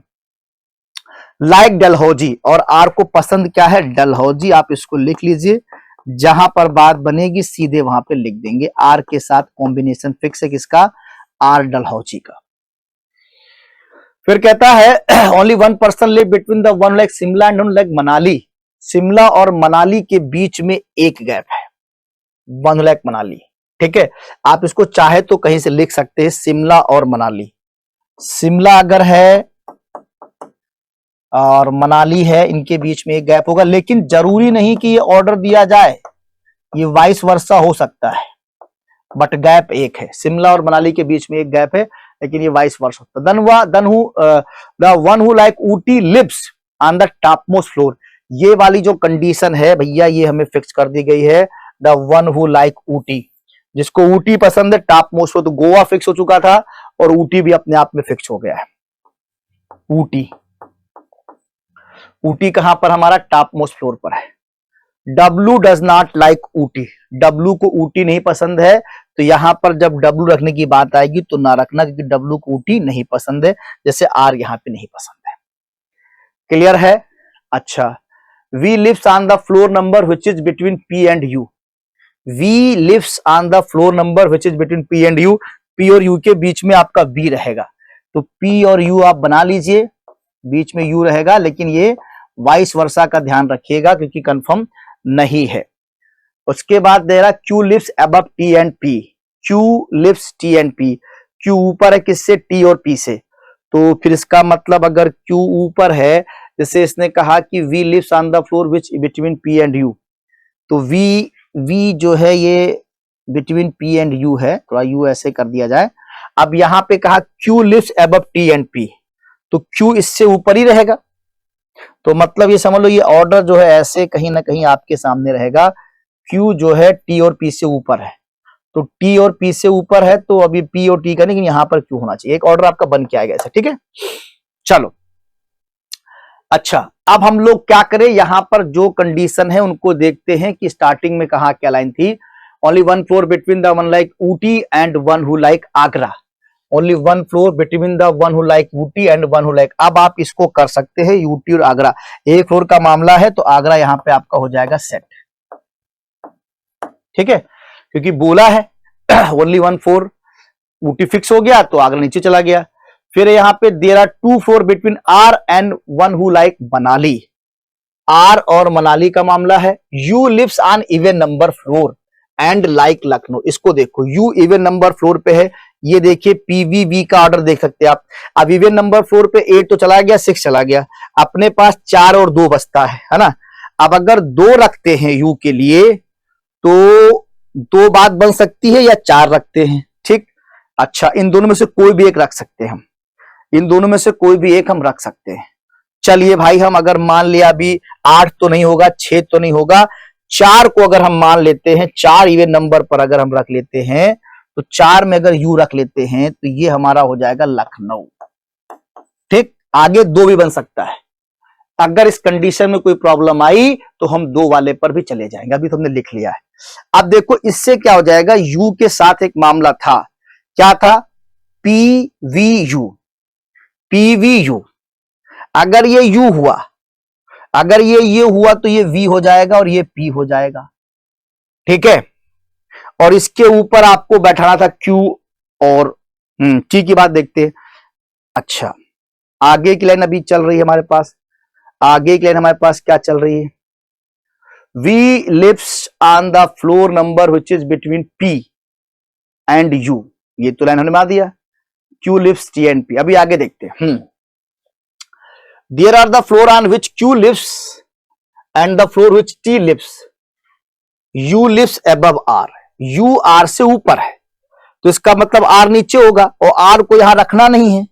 लाइक डलहौजी, और आर को पसंद क्या है, डलहौजी, आप इसको लिख लीजिए। जहां पर बात बनेगी सीधे वहां पे लिख देंगे, आर के साथ कॉम्बिनेशन फिक्स है किसका, आर डलहौजी का। फिर कहता है only one person live between the one like Shimla and one like Manali. Shimla और मनाली के बीच में एक गैप है, वन लाइक मनाली। ठीक है, आप इसको चाहे तो कहीं से लिख सकते हैं, शिमला और मनाली। शिमला अगर है और मनाली है, इनके बीच में एक गैप होगा, लेकिन जरूरी नहीं कि ये ऑर्डर दिया जाए, ये वाइस वर्सा हो सकता है, बट गैप एक है, शिमला और मनाली के बीच में एक गैप है, लेकिन ये वाइस वर्सा होता है। The one who like Ooty lives on the top most floor. ये वाली जो कंडीशन है भैया, ये हमें फिक्स कर दी गई है, the one who like Ooty, जिसको ऊटी पसंद है टॉप मोस्ट फ्लोर। तो गोवा फिक्स हो चुका था और ऊटी भी अपने आप में फिक्स हो गया है। ऊटी, ऊटी कहां पर, हमारा टॉप मोस्ट फ्लोर पर है। W does not like Ooty, W को ऊटी नहीं पसंद है, तो यहां पर जब डब्लू रखने की बात आएगी तो ना रखना, क्योंकि डब्लू को ऊटी नहीं पसंद है, जैसे आर यहां पे नहीं पसंद है। क्लियर है? अच्छा, V lives on the floor number which is between P and U. V lives on the floor number which is between P and U. P और यू के बीच में आपका बी रहेगा, तो पी और यू आप बना लीजिए, बीच में यू रहेगा, लेकिन ये वाइस वर्सा का ध्यान रखिएगा क्योंकि कंफर्म नहीं है। उसके बाद दे रहा Q lives above T and P. Q lives T and P, Q ऊपर है किससे, टी और पी से, तो फिर इसका मतलब अगर क्यू ऊपर है, जैसे इसने कहा कि V lives on the floor which between P and U, तो वी जो है ये बिटवीन पी एंड यू है, थोड़ा यू ऐसे कर दिया जाए। अब यहां पे कहा Q lives above T and P, तो क्यू इससे ऊपर ही रहेगा, तो मतलब ये समझ लो ये ऑर्डर जो है ऐसे कहीं ना कहीं आपके सामने रहेगा। क्यू जो है टी और पी से ऊपर है, तो टी और पी से ऊपर है, तो अभी पी और टी का नहीं, यहां पर क्यू होना चाहिए, एक ऑर्डर आपका बन के आएगा ऐसा। ठीक है, चलो अच्छा, अब हम लोग क्या करें, यहां पर जो कंडीशन है उनको देखते हैं कि स्टार्टिंग में कहा क्या लाइन थी, only one floor between the one like Ooty and one who like Agra. Only one floor between the one who like Ooty and one who like. अब आप इसको कर सकते हैं यूटी और आगरा, एक फ्लोर का मामला है, तो आगरा यहां पे आपका हो जाएगा सेट। ठीक है, क्योंकि बोला है only one floor, Ooty fix हो गया तो आगरा नीचे चला गया। फिर यहाँ पे there are two floor between R and one who like Manali. R और मनाली का मामला है। U lives on even number floor and like Lucknow. इसको देखो, यू इवन नंबर फ्लोर पे है, ये देखिए पीवीवी का ऑर्डर देख सकते हैं आप। अब इवन नंबर फ्लोर पे 8 तो चला गया, 6 चला गया, अपने पास 4 और 2 बचता है ना। अब अगर 2 रखते हैं यू के लिए तो 2 बात बन सकती है, या 4 रखते हैं। ठीक, अच्छा, इन दोनों में से कोई भी एक रख सकते हैं हम, इन दोनों में से कोई भी एक हम रख सकते हैं। चलिए भाई, हम अगर मान लिया अभी 8 तो नहीं होगा, 6 तो नहीं होगा, 4 को अगर हम मान लेते हैं, 4 इवन नंबर पर अगर हम रख लेते हैं, तो 4 में अगर यू रख लेते हैं तो ये हमारा हो जाएगा लखनऊ। ठीक, आगे 2 भी बन सकता है। अगर इस कंडीशन में कोई प्रॉब्लम आई तो हम 2 वाले पर भी चले जाएंगे, अभी तो हमने लिख लिया है। अब देखो इससे क्या हो जाएगा, यू के साथ एक मामला था, क्या था, पीवीयू। पीवीयू अगर ये यू हुआ, अगर ये हुआ तो ये वी हो जाएगा और ये पी हो जाएगा। ठीक है, और इसके ऊपर आपको बैठाना था क्यू और टी की बात देखते हैं। अच्छा, आगे की लाइन अभी चल रही है हमारे पास, आगे की लाइन हमारे पास क्या चल रही है, V lives on the floor number which is between P and U. ये तो लाइन हमने बना दिया, Q lives T and P. अभी आगे देखते हैं, there are the floor on which Q lives and the floor which T lives. U lives above R, U R से ऊपर है, तो इसका मतलब आर नीचे होगा, और आर को यहां रखना नहीं है,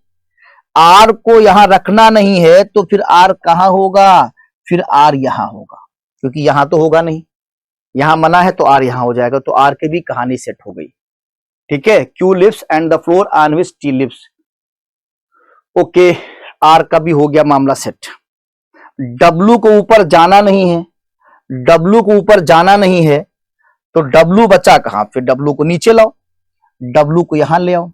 आर को यहां रखना नहीं है, तो फिर आर कहां होगा, फिर आर यहां होगा, क्योंकि यहां तो होगा नहीं, यहां मना है, तो आर यहां हो जाएगा, तो आर की भी कहानी सेट हो गई। ठीक है, Q lives and the floor on which T lives. Okay, R का भी हो गया मामला सेट। डब्लू को ऊपर जाना नहीं है, डब्लू को ऊपर जाना नहीं है, तो डब्लू बचा कहां, फिर डब्लू को नीचे लाओ, डब्लू को यहां ले आओ।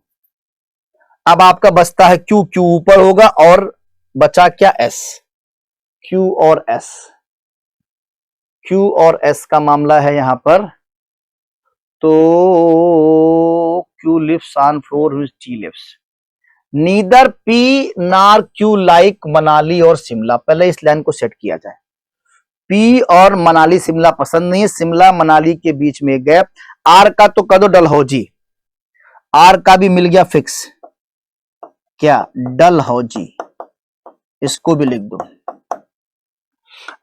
अब आपका बचता है क्यू, क्यू ऊपर होगा और बचा क्या, एस। क्यू और एस, क्यू और एस का मामला है यहां पर। तो Q lives on floor which T lives, neither P nor Q like Manali और शिमला। पहले इस लाइन को सेट किया जाए। पी और मनाली शिमला पसंद नहीं है, शिमला मनाली के बीच में गैप। आर का तो कर दो डलहौजी, आर का भी मिल गया फिक्स, क्या, डलहौजी, इसको भी लिख दो।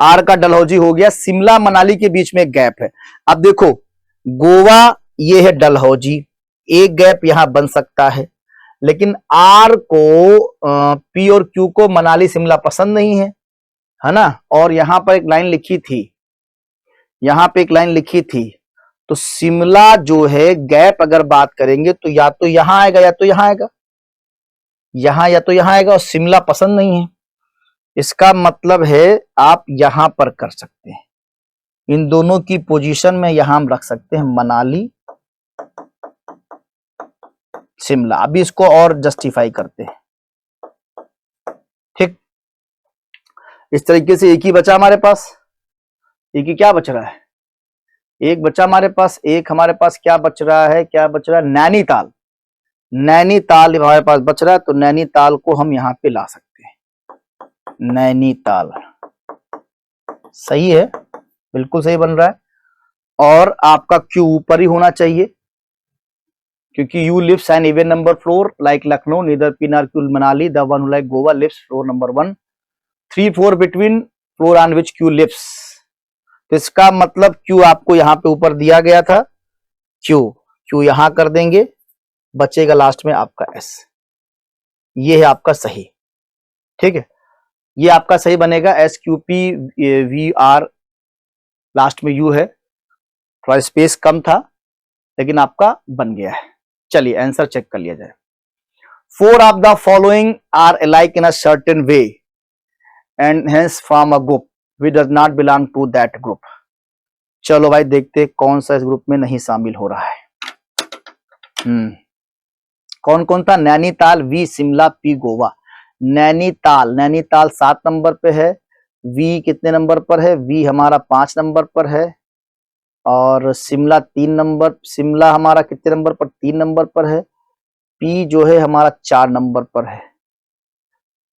आर का डलहौजी हो गया। शिमला मनाली के बीच में गैप है। अब देखो गोवा ये है डलहौजी, एक गैप यहां बन सकता है, लेकिन आर को पी और क्यू को मनाली शिमला पसंद नहीं है ना। और यहां पर एक लाइन लिखी थी, यहां पे एक लाइन लिखी थी, तो शिमला जो है गैप अगर बात करेंगे तो या तो यहां आएगा या तो यहां आएगा, यहां या तो यहां आएगा, और शिमला पसंद नहीं है। इसका मतलब है आप यहां पर कर सकते हैं, इन दोनों की पोजीशन में यहां हम रख सकते हैं मनाली शिमला। अभी इसको और जस्टिफाई करते हैं, ठीक। इस तरीके से एक ही बचा हमारे पास, एक ही क्या बच रहा है, एक बचा हमारे पास, एक हमारे पास क्या बच रहा है, क्या बच रहा है, नैनीताल। नैनीताल हमारे पास बच रहा है, तो नैनीताल को हम यहां पे ला सकते हैं। नैनीताल सही है, बिल्कुल सही बन रहा है। और आपका क्यू ऊपर ही होना चाहिए, क्योंकि U lives an even number floor like Lucknow, neither P nor Q Manali, the one who like Goa lives floor number 1, 3, 4 between floor on which Q lives. तो इसका मतलब क्यू आपको यहां पे ऊपर दिया गया था, क्यू, क्यू यहां कर देंगे, बचेगा लास्ट में आपका एस। ये है आपका सही, ठीक है, ये आपका सही बनेगा। S Q P V R, last में यू है, थोड़ा स्पेस कम था लेकिन आपका बन गया है। चलिए आंसर चेक कर लिया जाए। 4 of the following are alike in a certain way and hence form a group which does not belong to that group. चलो भाई देखते कौन सा इस ग्रुप में नहीं शामिल हो रहा है। कौन कौन था, Nainital, V Shimla, P Goa. Nainital, Nainital 7 number पे है, वी कितने नंबर पर है, वी हमारा 5 नंबर पर है, और शिमला 3 नंबर, शिमला हमारा कितने नंबर पर, 3 नंबर पर है। पी जो है हमारा 4 नंबर पर है,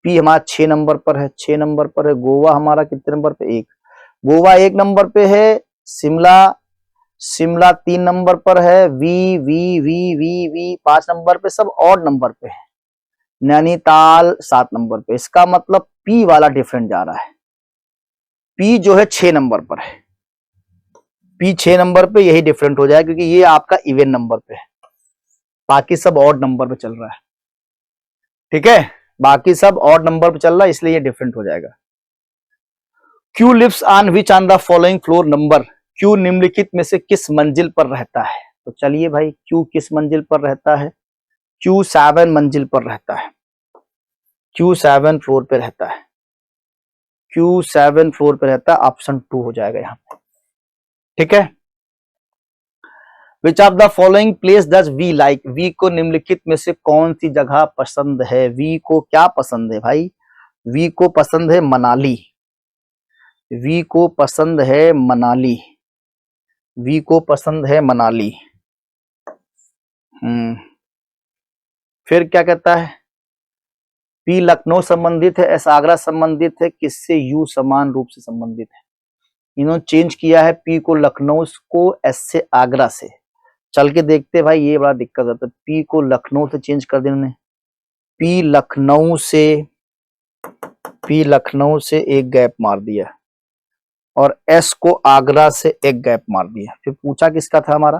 पी हमारा 6 नंबर पर है, 6 नंबर पर है। गोवा हमारा कितने नंबर पे, 1, गोवा 1 नंबर पे है। शिमला, शिमला 3 नंबर पर है। V V V V V 5 number पे, सब ऑड नंबर पे है। नैनीताल 7 नंबर पे, इसका मतलब पी वाला डिफरेंट जा रहा है। पी जो है 6 नंबर पर है, पी 6 नंबर पे, यही डिफरेंट हो जाएगा क्योंकि ये आपका इवन नंबर पे है, बाकी सब ऑड नंबर पे चल रहा है, ठीक है, बाकी सब ऑड नंबर पे चल रहा है, इसलिए ये डिफरेंट हो जाएगा। Q lives on which on the following floor number, Q निम्नलिखित में से किस मंजिल पर रहता है। तो चलिए भाई, क्यू किस मंजिल पर रहता है, क्यू 7 मंजिल पर रहता है, क्यू 7 फ्लोर पे रहता है, क्यू 7 फ्लोर पे रहता है। ऑप्शन 2 हो जाएगा यहां पे, ठीक है। Which of the following place does V like, V को निम्नलिखित में से कौन सी जगह पसंद है। वी को क्या पसंद है भाई, वी को पसंद है मनाली, वी को पसंद है मनाली, वी को पसंद है मनाली। फिर क्या कहता है, पी लखनऊ संबंधित है, एस आगरा संबंधित है, किससे, यू समान रूप से संबंधित है। इन्होंने चेंज किया है पी को लखनऊ को एस से आगरा से। चल के देखते भाई, ये बड़ा दिक्कत होता है। पी को लखनऊ से चेंज कर दिया उन्होंने, पी लखनऊ से एक गैप मार दिया और एस को आगरा से एक गैप मार दिया। फिर पूछा किसका था हमारा,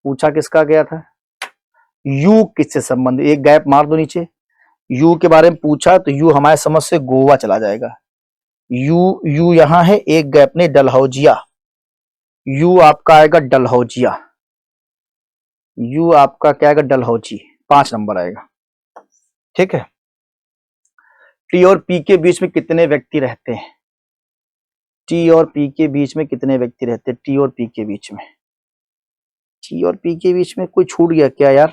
पूछा किसका गया था, यू किससे संबंधित, एक गैप मार दो नीचे, यू के बारे में पूछा तो यू हमारे समझ से गोवा चला जाएगा। यू यहां है, एक गैप नहीं, डलहौजिया, यू आपका आएगा डलहौजिया, यू आपका क्या आएगा, डलहौजी, 5 नंबर आएगा, ठीक है। टी और पी के बीच में कितने व्यक्ति रहते हैं? टी और पी के बीच में कितने व्यक्ति रहते हैं? टी और पी के बीच में, टी और पी के बीच में कोई छूट गया क्या यार?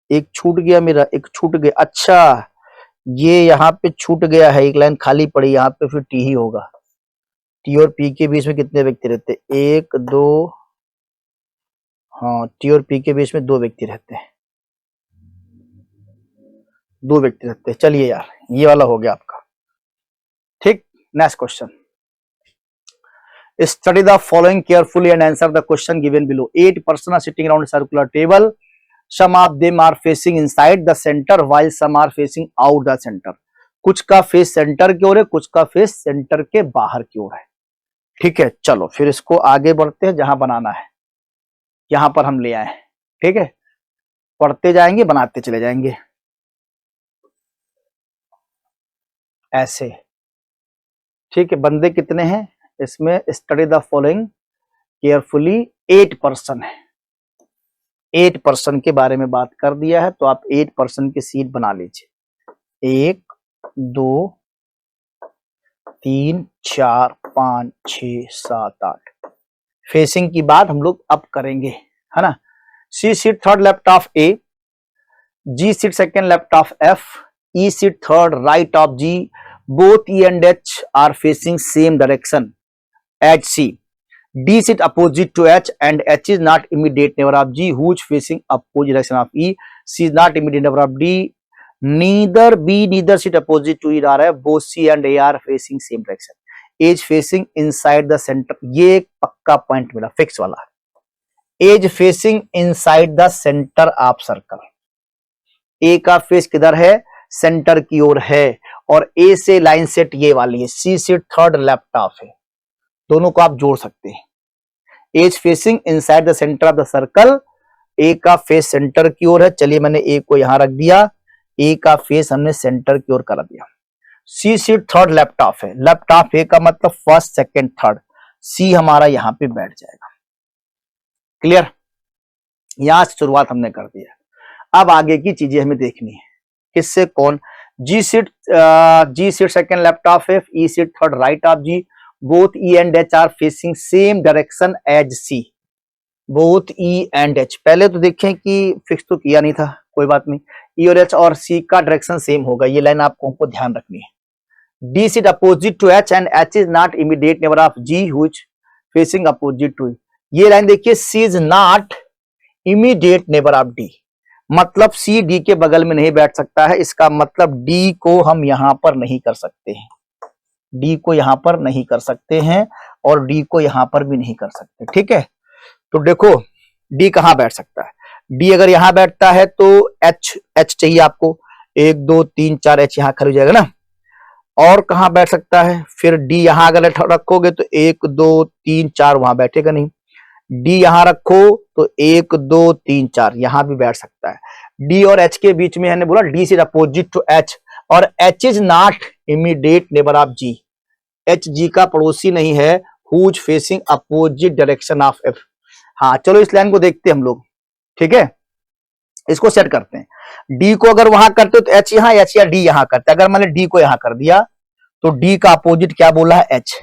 एक छूट गया मेरा, एक छूट गया। अच्छा, ये यहाँ पे छूट गया है, एक लाइन खाली पड़ी, यहाँ पे फिर टी ही होगा। टी और पी के बीच में कितने व्यक्ति रहते हैं? एक, दो, हाँ, टी और पी के बीच में दो व्यक्ति रहते हैं, दो व्यक्ति रहते हैं। चलिए यार, ये वाला हो गया आपका, ठीक। Next question, study the following carefully and answer the question given below. 8 person are sitting around circular table, some of them are facing inside the center while some are facing out the center. कुछ का face centre की ओर है, कुछ का face centre के बाहर की ओर है, ठीक है। चलो फिर इसको आगे बढ़ते हैं, जहां बनाना है यहां पर हम ले आए, ठीक है। पढ़ते जाएंगे, बनाते चले जाएंगे ऐसे, ठीक है। बंदे कितने हैं इसमें? Study the following carefully, 8 person है। 8 पर्सन के बारे में बात कर दिया है, तो आप 8 पर्सन की सीट बना लीजिए। 1, 2, 3, 4, 5, 6, 7, 8। फेसिंग की बात हम लोग अब करेंगे, है ना। C seat third left of A, G seat second left of F, E seat third right of G, both E and H are facing same direction H C, D sit opposite to H and H is not immediate neighbor of G, who is facing opposite direction of E. C is not immediate neighbor of D. Neither B neither sit opposite to E आ रहा है, both C and A are facing same direction. A is facing inside the center, ये एक पक्का point मिला, fix वाला। A is facing inside the center of circle. A का face किधर है? सेंटर की ओर है, और A से लाइन सेट ये वाली है। C sit third left of है, दोनों को आप जोड़ सकते हैं। As facing inside the centre of the circle, A का फेस सेंटर की ओर है। चलिए मैंने ए को यहां रख दिया, ए का फेस हमने सेंटर की ओर कर दिया। सी सीट थर्ड लेफ्ट ऑफ है, लेफ्ट ऑफ ए का मतलब फर्स्ट सेकंड थर्ड, सी हमारा यहां पे बैठ जाएगा। क्लियर? यहां से शुरुआत हमने कर दिया, अब आगे की चीजें हमें देखनी है। किससे कौन? G seat second left of F, E seat third right of G, both E and H are facing same direction as C. both E and H, पहले तो देखें कि फिक्स तो किया नहीं था, कोई बात नहीं। E और H और C का डायरेक्शन सेम होगा, ये लाइन आपको हमको ध्यान रखनी है। D sit opposite to H and H is not immediate neighbor of G, which facing opposite to E. ये लाइन देखिए, C is not immediate neighbor of D, मतलब C D के बगल में नहीं बैठ सकता है। इसका मतलब D को हम यहां पर नहीं कर सकते हैं, डी को यहां पर नहीं कर सकते हैं, और डी को यहां पर भी नहीं कर सकते, ठीक है। तो देखो डी कहां बैठ सकता है? डी अगर यहां बैठता है तो एच चाहिए आपको, 1 2 3 4 एच यहां खड़ी हो जाएगा ना। और कहां बैठ सकता है? फिर डी यहां अगर रखोगे तो 1 2 3 4 वहां बैठेगा नहीं। डी यहां रखो तो 1 2 3 4 यहां भी बैठ सकता है। डी और एच के बीच में, मैंने बोला डी से अपोजिट टू एच, और H is not immediate neighbour of G, H G का पड़ोसी नहीं है। Who is facing opposite direction of F. हाँ चलो इस लाइन को देखते हैं हम लोग, ठीक है। इसको सेट करते हैं। डी को अगर वहां करते तो एच यहां, एच या डी यहां करते। अगर मैंने डी को यहां कर दिया तो डी का अपोजिट क्या बोला है? एच।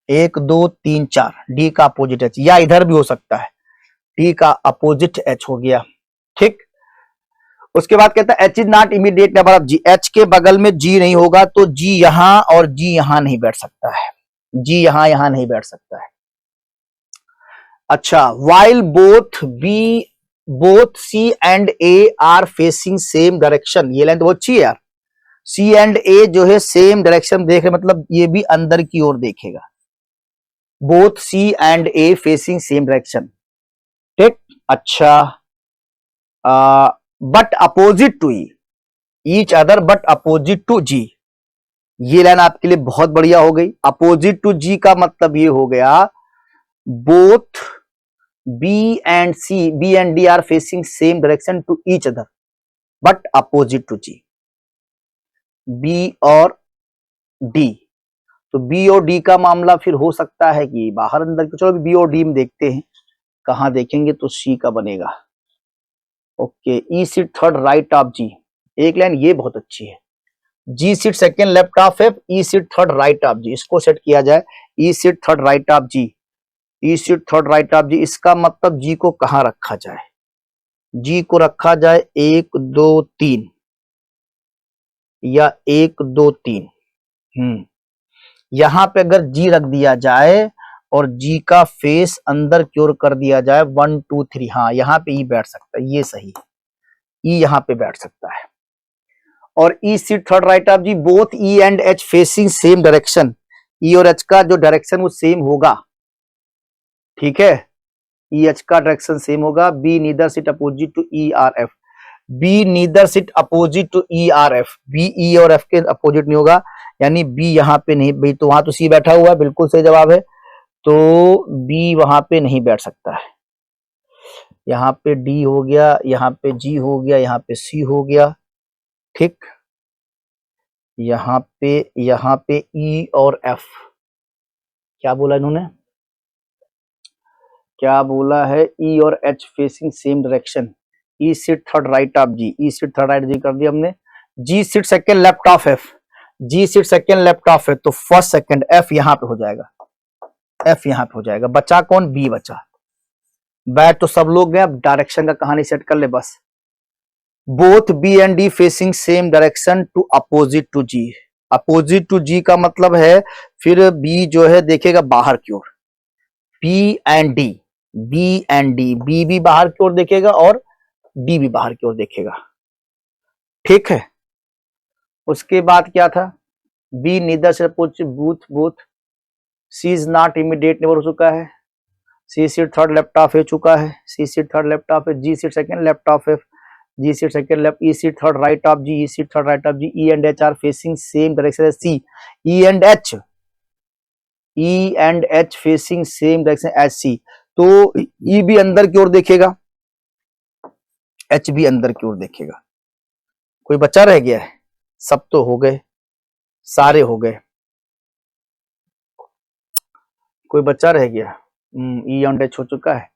1 2 3 4, डी का अपोजिट एच, या इधर भी हो सकता है, डी का अपोजिट एच हो गया, ठीक। उसके बाद कहता है H is not immediate neighbour of G, H के बगल में जी नहीं होगा, तो जी यहां और जी यहां नहीं बैठ सकता है, जी यहां नहीं बैठ सकता है। अच्छा, while both C and A are facing same direction, ये लाइन तो बहुत अच्छी है यार। C and A जो है सेम डायरेक्शन देख रहे, मतलब ये भी अंदर की ओर देखेगा। both C and A facing same direction, ठीक। अच्छा, but opposite to E, each other but opposite to G, ये लाइन आपके लिए बहुत बढ़िया हो गई। अपोजिट टू जी का मतलब ये हो गया both B and C, B and D are facing same direction to each other but opposite to G, B और डी। तो बी और डी का मामला फिर हो सकता है कि बाहर अंदर, चलो बी और डी में देखते हैं, कहां देखेंगे तो सी का बनेगा। Okay, E seat third right of G, एक लाइन ये बहुत अच्छी है, G seat second left of F, E seat third right of G, इसको सेट किया जाए, E seat third right of G, E seat third right of G, इसका मतलब जी को कहां रखा जाए, जी को रखा जाए 1 2 3 या 1 2 3। यहां पे अगर जी रख दिया जाए और जी का फेस अंदर की ओर कर दिया जाए 1 2 3, हाँ यहाँ पे ई बैठ सकता है, ये सही है, ई यहाँ पे बैठ सकता है। और E seat third right of G, both E and H facing same direction, E और एच का जो डायरेक्शन वो सेम होगा, ठीक है, ई एच का डायरेक्शन सेम होगा। B neither sit opposite to E or F, B neither sit opposite to E or F, B E और एफ के अपोजिट नहीं होगा, यानी बी यहाँ पे नहीं, भाई तो वहां तो सी बैठा हुआ है, बिल्कुल सही जवाब है, तो बी वहां पे नहीं बैठ सकता है। यहाँ पे डी हो गया, यहाँ पे जी हो गया, यहाँ पे सी हो गया, ठीक, यहाँ पे ई और एफ, क्या बोला इन्होंने, क्या बोला है, ई और H facing same direction, E seat third right of G, E seat third right G कर दिया हमने, G seat second left of F, G seat second left of है, तो फर्स्ट सेकेंड एफ यहाँ पे हो जाएगा, एफ यहाँ पे हो जाएगा, बचा कौन, बी बचा। बैठ तो सब लोग गए, अब डायरेक्शन का कहानी सेट कर ले बस। Both B and D facing same direction to opposite to G, opposite to G का मतलब है फिर बी जो है देखेगा बाहर की ओर, B and D, B and D, B भी बाहर की ओर देखेगा और डी भी बाहर की ओर देखेगा, ठीक है। उसके बाद क्या था, बी नीदर से both both, C is not immediate neighbour हो चुका है, C seat third left of हो चुका है, C seat third left of है, G seat second left of है, G seat second left, E seat third right of G, E seat third right of G, E and H are facing same direction as C, E and H, E and H facing same direction as सी, तो ई भी अंदर की ओर देखेगा, H भी अंदर की ओर देखेगा, कोई बच्चा रह गया है, सब तो हो गए, सारे हो गए, कोई बच्चा रह गया, ई एंड एच हो चुका है,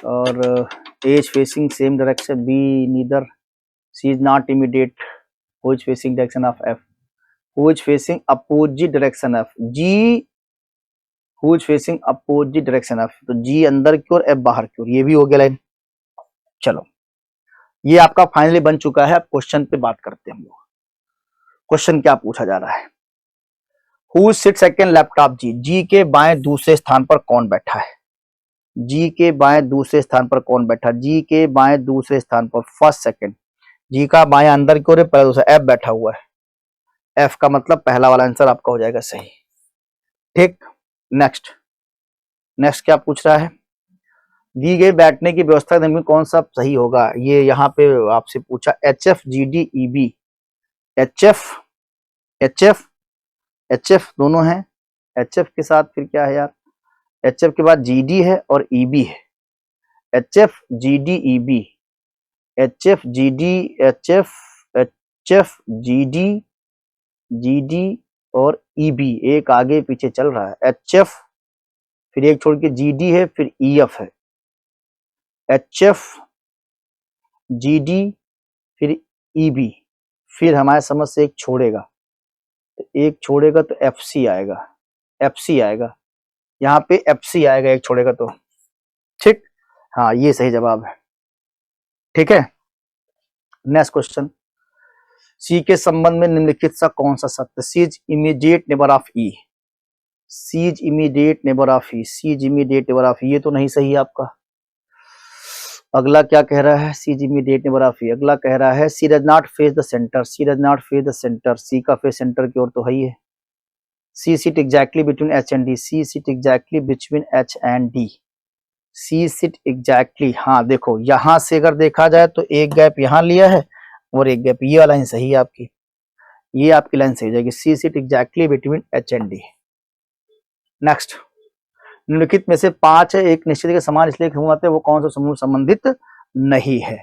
और H facing same direction, B neither, C is not immediate, who is facing direction of F, who is facing opposite direction of G, who is facing opposite direction of, तो G अंदर की ओर F बाहर की ओर, ये भी हो गया line. चलो ये आपका फाइनली बन चुका है, अब क्वेश्चन पे बात करते हैं हम लोग। क्वेश्चन क्या पूछा जा रहा है, who sit second left of G, G के बाएं दूसरे स्थान पर कौन बैठा है, जी के बाएं दूसरे स्थान पर कौन बैठा, जी के बाएं दूसरे स्थान पर फर्स्ट सेकंड, जी का बाएं अंदर की ओर, पहला दूसरा एफ बैठा हुआ है, एफ का मतलब पहला वाला आंसर आपका हो जाएगा सही, ठीक। नेक्स्ट, नेक्स्ट क्या पूछ रहा है, दी गई बैठने की व्यवस्था में कौन सा सही होगा, ये यहाँ पे आपसे पूछा, H F G D E B, H F H F H F दोनों हैं, एच एफ के साथ फिर क्या है यार, एच एफ के बाद जी डी है और ई बी है, H F G D E B, H F G D, H F G D, G D और ई बी, एक आगे पीछे चल रहा है, एच एफ फिर एक छोड़ के जी डी है, फिर ई एफ है, एच एफ जी डी फिर ई बी, फिर हमारे समझ से एक छोड़ेगा, तो एक छोड़ेगा तो एफ सी आएगा, एफ सी आएगा, यहाँ पे एफ सी आएगा एक छोड़ेगा तो, ठीक, हाँ ये सही जवाब है, ठीक है। नेक्स्ट क्वेश्चन, सी के संबंध में निम्नलिखित सा कौन सा सत्य, C is immediate neighbour of E, C is immediate neighbour of E, C is immediate neighbour of E, ये तो नहीं सही है आपका। अगला क्या कह रहा है, C is immediate neighbour of E, अगला कह रहा है C does not face the centre, C does not face the centre, C का फेस सेंटर की ओर तो है ही है, C sit exactly between H and D, C sit exactly between H and D, C sit exactly, हाँ देखो यहां से अगर देखा जाए तो एक गैप यहाँ लिया है और एक गैप, ये वाला लाइन सही है आपकी, ये आपकी लाइन सही हो जाएगी, C sit exactly between H and D. Next, निम्नलिखित में से 5 है, एक निश्चित के समान इसलिए समूह वो कौन सा समूह संबंधित नहीं है,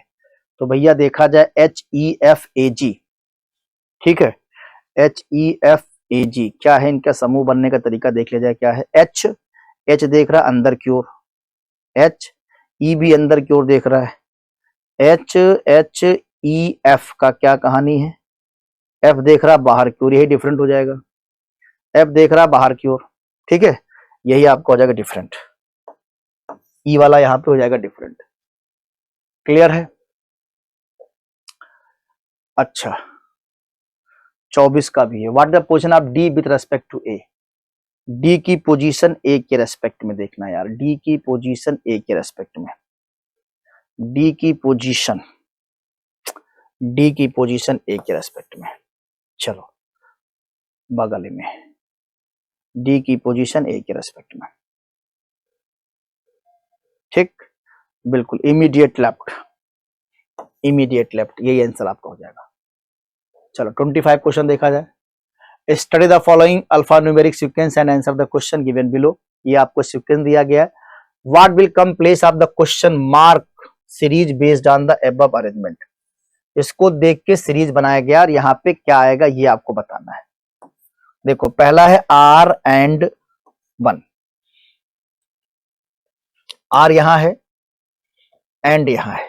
तो भैया देखा जाए एच ई एफ ए जी, ठीक है, एच ई एफ ए जी क्या है, इनका समूह बनने का तरीका देख लिया जाए, क्या है, एच, एच देख रहा अंदर की ओर, एच ई भी अंदर की ओर देख रहा है, एच एच ई एफ का क्या कहानी है, एफ देख रहा बाहर की ओर, यही डिफरेंट हो जाएगा। एफ देख रहा बाहर की ओर, ठीक है, यही आपका हो जाएगा डिफरेंट। ई वाला यहां पे हो जाएगा डिफरेंट। क्लियर है? अच्छा, 24 का भी है। What the position of D with respect to A. D की पोजीशन ए के रेस्पेक्ट में देखना यार, डी की पोजीशन ए के रेस्पेक्ट में, डी की पोजीशन, डी की पोजीशन ए के रेस्पेक्ट में। चलो बगल में, डी की पोजीशन ए के रेस्पेक्ट में, ठीक, बिल्कुल इमीडिएट लेफ्ट, इमीडिएट लेफ्ट, यही आंसर आपका हो जाएगा। चलो 25 क्वेश्चन देखा जाए। Study the following alpha numeric sequence and answer the question given below. ये आपको सीक्वेंस दिया गया है। What will come place of the question mark series based on the above arrangement. इसको देख के सीरीज बनाया गया और यहाँ पे क्या आएगा ये आपको बताना है। देखो पहला है आर एंड 1, आर यहां है एंड यहां है,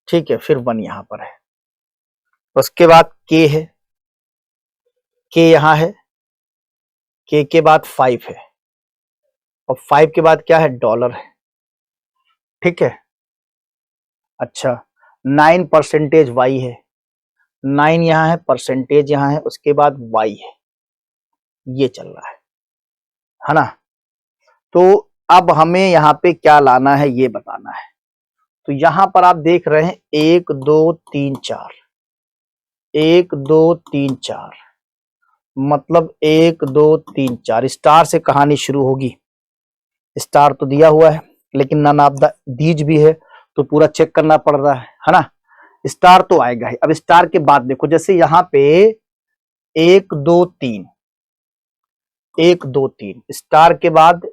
ठीक है, फिर 1 यहां पर है। उसके बाद के है, के यहां है, के बाद 5 है, और 5 के बाद क्या है, डॉलर है, ठीक है। अच्छा 9% वाई है, 9 यहां है, परसेंटेज यहां है, उसके बाद वाई है, ये चल रहा है ना। तो अब हमें यहाँ पे क्या लाना है ये बताना है। तो यहां पर आप देख रहे हैं 1 2 3 4, 1 2 3 4, मतलब 1 2 3 4 स्टार से कहानी शुरू होगी। स्टार तो दिया हुआ है लेकिन नन ऑफ द दीज भी है, तो पूरा चेक करना पड़ रहा है ना। स्टार तो आएगा ही। अब स्टार के बाद देखो, जैसे यहाँ पे 1 2 3, 1 2 3, स्टार के बाद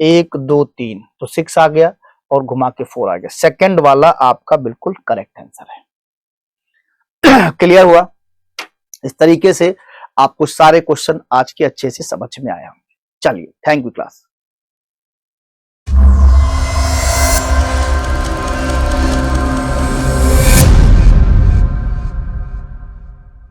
1 2 3, तो 6 आ गया और घुमा के 4 आ गया। सेकंड वाला आपका बिल्कुल करेक्ट आंसर है। क्लियर हुआ? इस तरीके से आपको सारे क्वेश्चन आज के अच्छे से समझ में आया। चलिए, थैंक यू क्लास।